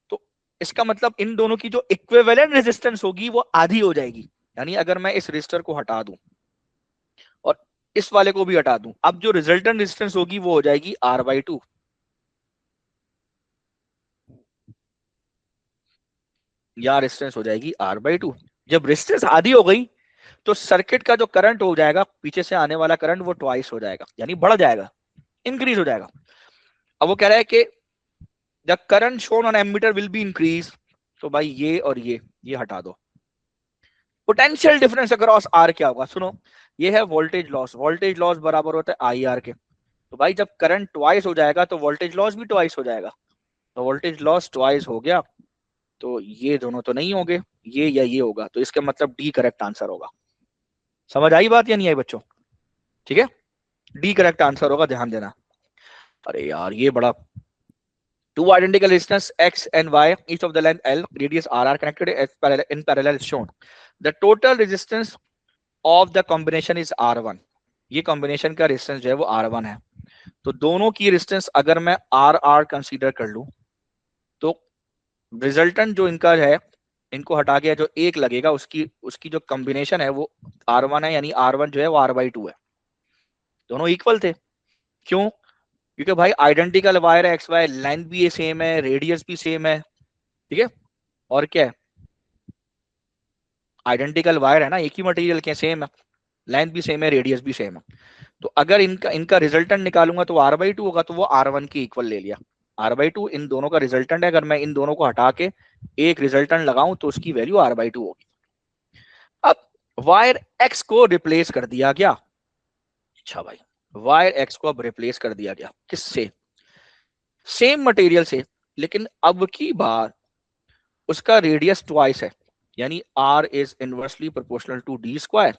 तो इसका मतलब इन दोनों की जो इक्विवेलेंट रेजिस्टेंस होगी वो आधी हो जाएगी। यानी अगर मैं इस रेजिस्टर को हटा दूं और इस वाले को भी हटा दूं, अब जो रिजल्टेंट रेजिस्टेंस होगी वो हो जाएगी R/2, या रेजिस्टेंस हो जाएगी R/2। जब रेजिस्टेंस आधी हो गई तो सर्किट का जो करंट हो जाएगा, पीछे से आने वाला करंट, वो ट्वाइस हो जाएगा, यानी बढ़ जाएगा, इंक्रीज हो जाएगा। अब वो कह रहा है कि the current shown on ammeter will be increase, तो भाई ये और ये हटा दो। पोटेंशियल डिफरेंस अक्रॉस आर क्या होगा, सुनो, ये है वोल्टेज लॉस, वोल्टेज लॉस बराबर होता है आई आर के। तो भाई जब करंट ट्वाइस हो जाएगा तो वोल्टेज लॉस भी ट्वाइस हो जाएगा, तो वोल्टेज लॉस ट्वाइस हो गया, तो ये दोनों तो नहीं होंगे, ये या ये होगा, तो इसका मतलब डी करेक्ट आंसर होगा। समझ आई बात या नहीं आई बच्चों? ठीक है, डी करेक्ट आंसर होगा, ध्यान देना। अरे यार ये बड़ा, two identical resistors X and Y, each of the length L, radius R are connected in parallel is shown. The total resistance of the combination is R1. ये combination का resistance जो है वो R1 है, तो दोनों की resistance अगर मैं RR consider कर लूं, तो resultant जो इनका है, इनको हटा के जो एक लगेगा, उसकी जो combination है वो R1 है, यानी R1 जो है वो R/2 है। दोनों equal थे, क्यों? क्योंकि भाई आइडेंटिकल वायर है, एक्स वाई, लेंथ भी सेम है, रेडियस भी सेम है, ठीक है, और क्या है, आइडेंटिकल वायर है ना, एक ही मटेरियल के सेम है, लेंथ भी सेम है, रेडियस भी सेम है। तो अगर इनका रिजल्टेंट निकालूंगा तो R/2 होगा, तो वो R1 की इक्वल ले लिया। R/2 इन दोनों का रिजल्टेंट है, अगर मैं इन दोनों को हटा के एक रिजल्टेंट लगाऊं तो उसकी वैल्यू R/2 होगी। अब वायर एक्स को रिप्लेस कर दिया गया, अच्छा भाई, वायर एक्स को अब रिप्लेस कर दिया गया किससे? सेम मटेरियल से, लेकिन अब की बार उसका रेडियस ट्वाइस है, यानी R is inversely proportional to D square.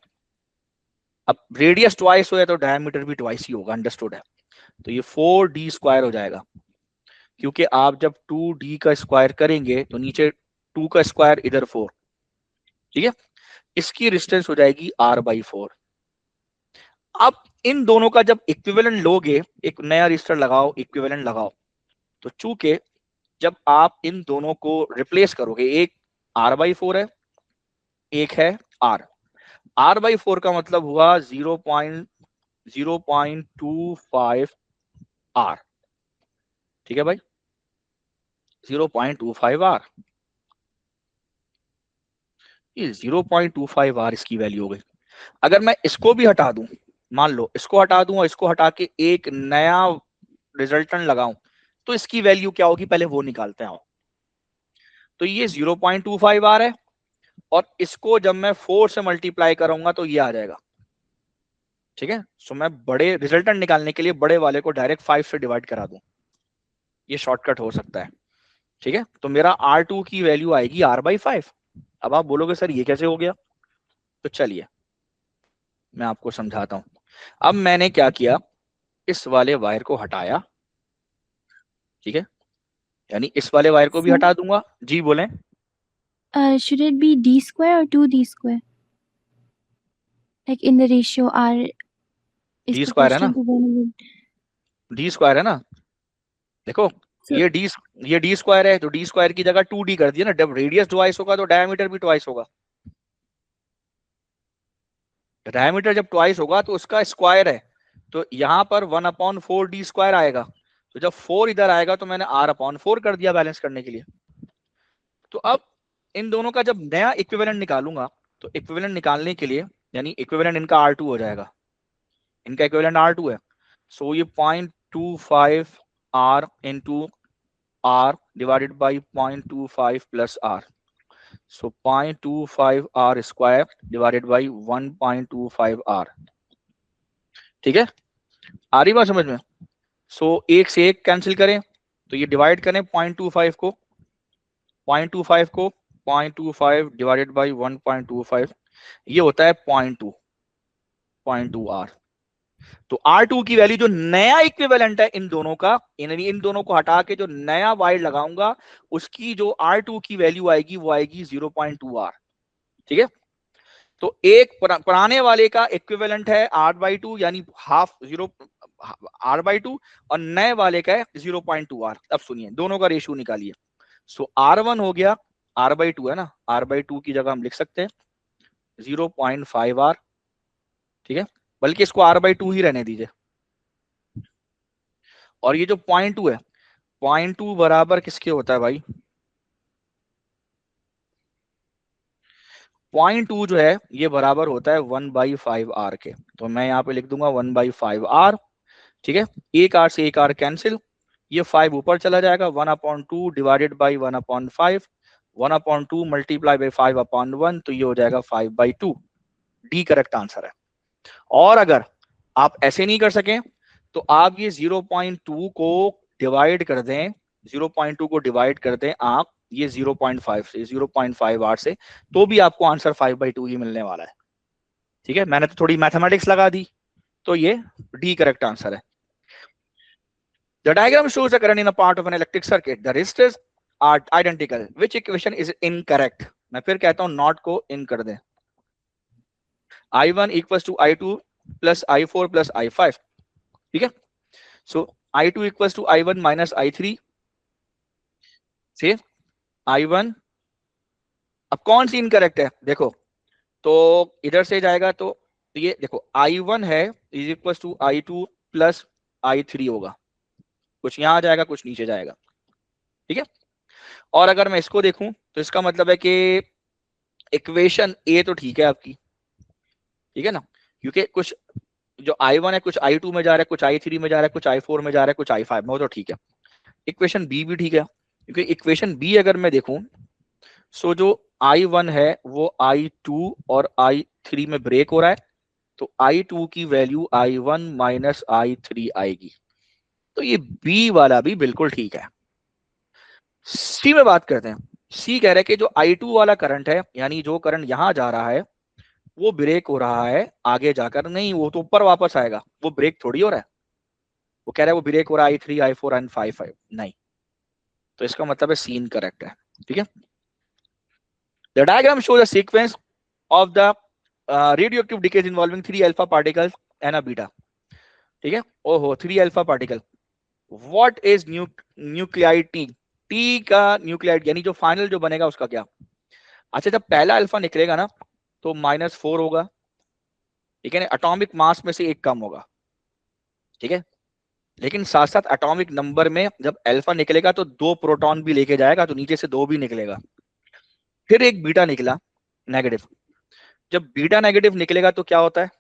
अब रेडियस ट्वाइस हो तो डायमीटर भी ट्वाइस ही होगा, अंडरस्टूड है। तो ये 4D स्क्वायर हो जाएगा, क्योंकि आप जब 2D का स्क्वायर करेंगे तो नीचे 2 का स्क्वायर, इधर 4, ठीक है, इसकी रेजिस्टेंस हो जाएगी R/4। अब इन दोनों का जब इक्विवेलेंट लोगे, एक नया रेजिस्टर लगाओ, इक्विवेलेंट लगाओ, तो चूंकि जब आप इन दोनों को रिप्लेस करोगे, एक R/4 है, एक है R, R/4 का मतलब हुआ 0.25 R, ठीक है भाई, 0.25 R, ये 0.25 R इसकी वैल्यू हो गई। अगर मैं इसको भी हटा दूं, मान लो इसको हटा दूं और इसको हटा के एक नया रिजल्टेंट लगाऊं, तो इसकी वैल्यू क्या होगी, पहले वो निकालते हैं। तो ये 0.25 R है, और इसको जब मैं 4 से मल्टीप्लाई करूंगा तो ये आ जाएगा, ठीक है। सो मैं बड़े रिजल्टेंट निकालने के लिए बड़े वाले को डायरेक्ट 5 से डिवाइड करा दूं, ये शॉर्टकट हो सकता है, ठीक है। तो मेरा R2 की वैल्यू आएगी R/5। अब आप बोलोगे सर ये कैसे हो गया, तो चलिए मैं आपको समझाता हूं। अब मैंने क्या किया, इस वाले वायर को हटाया, ठीक है, यानी इस वाले वायर को भी हटा दूंगा। जी बोलें। Should it be D square or 2D square? Like in the ratio R is D square है ना, proportional to 1/. डी स्क्वायर है ना, देखो सर। ये डी स्क्वायर है, तो डी स्क्वायर की जगह 2d कर दिया ना, जब रेडियस ट्वाइस होगा तो डायमीटर भी ट्वाइस होगा, डायमीटर जब ट्वाइस होगा तो उसका स्क्वायर है, तो यहाँ पर 1/4 डी स्क्वायर आएगा, तो जब 4 इधर आएगा तो मैंने r/4 कर दिया बैलेंस करने के लिए। तो अब इन दोनों का जब नया इक्विवेलेंट निकालूंगा, तो इक्विवेलेंट निकालने के लिए, यानी इक्विवेलेंट इनका R2 हो जाएगा, इनका इक्विवेलेंट R2 है, सो ये 0.25 R into R divided by 0.25 plus R, so 0.25 R square divided by 1.25 R। ठीक है, आ रही बात समझ में? सो एक से एक कैंसिल करें, तो ये डिवाइड करें 0.25 को 0.25 डिवाइडेड बाई 1.25, ये होता है 0.2 R। तो R2 की वैल्यू जो नया इक्विवेलेंट है इन दोनों का, इन दोनों को हटा के जो नया वाइड लगाऊंगा, उसकी जो R2 की वैल्यू आएगी वो आएगी 0.2 R। ठीक है, तो एक पुराने वाले का इक्विवेलेंट है R/2 यानी हाफ जीरो R/2, और नए वाले का है 0.2 R। अब सुनिए दोनों का रेशियो निकालिए, सो R1 हो गया, R/2 है ना, R/2 की जगह हम लिख सकते हैं 0.5 R। ठीक है, बल्कि इसको R/2 ही रहने दीजिए, और ये जो 0.2 है, 0.2 बराबर किसके होता है भाई, 0.2 जो है ये बराबर होता है 1/5 R के, तो मैं यहाँ पे लिख दूंगा 1/5 R। ठीक है, एक R से एक R कैंसिल, ये 5 ऊपर चला जाएगा, 1/2 डिवाइडेड बाई 1/5, 1/2 मल्टीप्लाई बाई 5/1, तो ये हो जाएगा 5/2। डी करेक्ट आंसर है। और अगर आप ऐसे नहीं कर सके तो आप ये 0.2 को डिवाइड कर दें, 0.2 को डिवाइड कर दें आप ये 0.5 से, 0.5 R से, तो भी आपको आंसर 5/2 ही मिलने वाला है। ठीक है, मैंने तो थोड़ी मैथमेटिक्स लगा दी, तो ये डी करेक्ट आंसर है। The diagram shows the current in a part of an electric circuit. The resistors are identical. Which equation is incorrect? मैं फिर कहता हूं नॉट को इन कर दें। I1 equals to I2 plus I4 plus I5. ठीक है, सो I2 equals to I1 minus I3 से I1, अब कौन सी इनकरेक्ट है देखो, तो इधर से जाएगा तो ये देखो I1 है is equal to I2 plus I3 होगा, कुछ यहां आ जाएगा कुछ नीचे जाएगा। ठीक है, और अगर मैं इसको देखूं तो इसका मतलब है कि इक्वेशन ए तो ठीक है आपकी, ठीक है ना, क्योंकि कुछ जो I1 है कुछ I2 में जा रहा है, कुछ I3 में जा रहा है, कुछ I4 में जा रहा है, कुछ I5 में, वो तो ठीक है। इक्वेशन बी भी ठीक है, क्योंकि इक्वेशन बी अगर मैं देखूं, सो जो I1 है वो I2 और I3 में ब्रेक हो रहा है, तो I2 की वैल्यू I1 माइनस I3 आएगी, तो ये बी वाला भी बिल्कुल ठीक है। सी में बात करते हैं। सी कह रहे हैं कि जो I2 वाला करंट है, यानी जो करंट यहां जा रहा है वो ब्रेक हो रहा है आगे जाकर, नहीं वो तो ऊपर वापस आएगा, वो ब्रेक थोड़ी हो रहा है, वो कह रहा है वो ब्रेक हो रहा है I3 I4 एंड 5 नहीं, तो इसका मतलब है सी इनकरेक्ट है। ठीक है, the diagram shows a sequence of the radioactive decays involving 3 alpha particles and a beta। ठीक है, ओहो 3 alpha particle, what is nuclide T, T का न्यूक्लियाइड यानी जो फाइनल जो बनेगा उसका क्या। अच्छा, जब पहला अल्फा निकलेगा ना तो -4 होगा, ठीक है ना, एटॉमिक मास में से एक कम होगा। ठीक है, लेकिन साथ साथ एटॉमिक नंबर में जब अल्फा निकलेगा तो 2 प्रोटॉन भी लेके जाएगा, तो नीचे से 2 भी निकलेगा। फिर एक बीटा निकला नेगेटिव, जब बीटा नेगेटिव निकलेगा तो क्या होता है,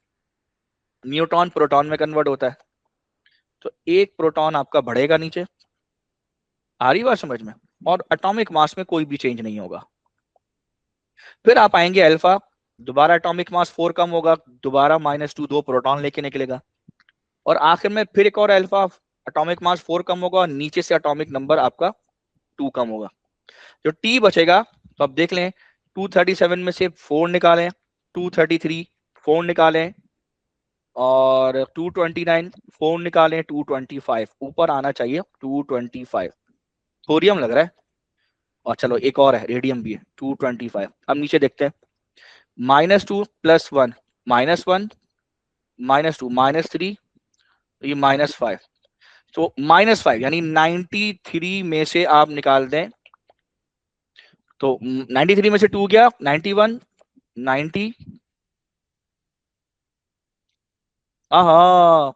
न्यूट्रॉन प्रोटॉन में कन्वर्ट होता है, तो एक प्रोटॉन आपका बढ़ेगा नीचे, आ रही बात समझ में, और एटॉमिक मास में कोई भी चेंज नहीं होगा। फिर आप आएंगे अल्फा, दोबारा एटॉमिक मास 4 कम होगा, दोबारा -2 2 प्रोटॉन लेके निकलेगा, और आखिर में फिर एक और अल्फा, एटॉमिक मास 4 कम होगा और नीचे से एटॉमिक नंबर आपका 2 कम होगा। जो टी बचेगा तो अब देख लें, 237 में से 4 निकालें, 233 4 निकालें, और 229 4 निकालें, 225 ऊपर आना चाहिए 225। थोरियम लग रहा है, और चलो एक और है रेडियम भी है 225। अब नीचे देखते हैं, -2 + 1 -1 -2 -3, ये -5, तो -5 यानी 93 में से आप निकाल दें तो 93 में से 2 गया 91 90 हाँ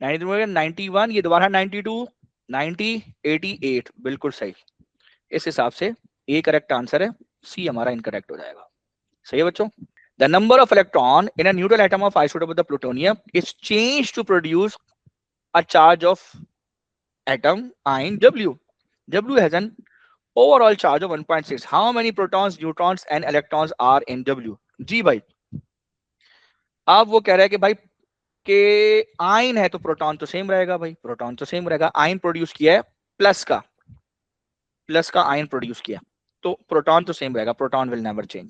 93 में 91 ये दोबारा 92 90 88 बिल्कुल सही। इस हिसाब से ए करेक्ट आंसर है, सी हमारा इनकरेक्ट हो जाएगा। सही है बच्चों। The number of electron in a neutral atom of isotope of the plutonium is changed to produce a charge of atom ion W. W has an overall charge of 1.6. How many protons, neutrons and electrons are in W? जी भाई, अब वो कह रहा है कि भाई के ion है तो प्रोटॉन तो सेम रहेगा भाई, प्रोटॉन तो सेम रहेगा। आयन प्रोड्यूस किया है प्लस का आयन प्रोड्यूस किया तो प्रोटॉन तो सेम रहेगा, प्रोटॉन विल नेवर चेंज।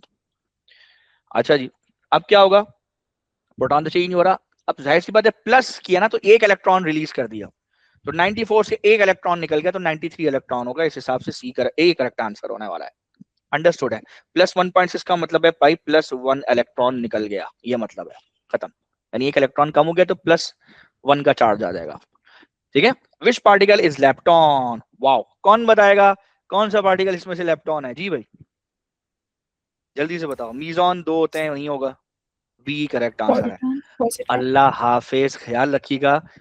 अच्छा जी, अब क्या होगा, प्रोटॉन तो चेंज हो रहा, अब जाहिर सी बात है प्लस किया ना तो एक इलेक्ट्रॉन रिलीज कर दिया, तो 94 से एक इलेक्ट्रॉन निकल गया तो 93 इलेक्ट्रॉन होगा। इस हिसाब से सी ए करेक्ट आंसर होने वाला है। अंडरस्टूड है। प्लस 1.6 का मतलब है भाई प्लस 1 इलेक्ट्रॉन निकल गया, ये मतलब है, खत्म। यानी एक इलेक्ट्रॉन कम हो गया तो प्लस 1 का चार्ज आ जाएगा। ठीक है। Which particle is lepton? Wow, कौन बताएगा कौन सा पार्टिकल इसमें से लेप्टॉन है? जी भाई जल्दी से बताओ। मीजॉन 2 होते हैं, नहीं होगा। बी करेक्ट आंसर है। Positron. अल्लाह हाफिज, ख्याल रखिएगा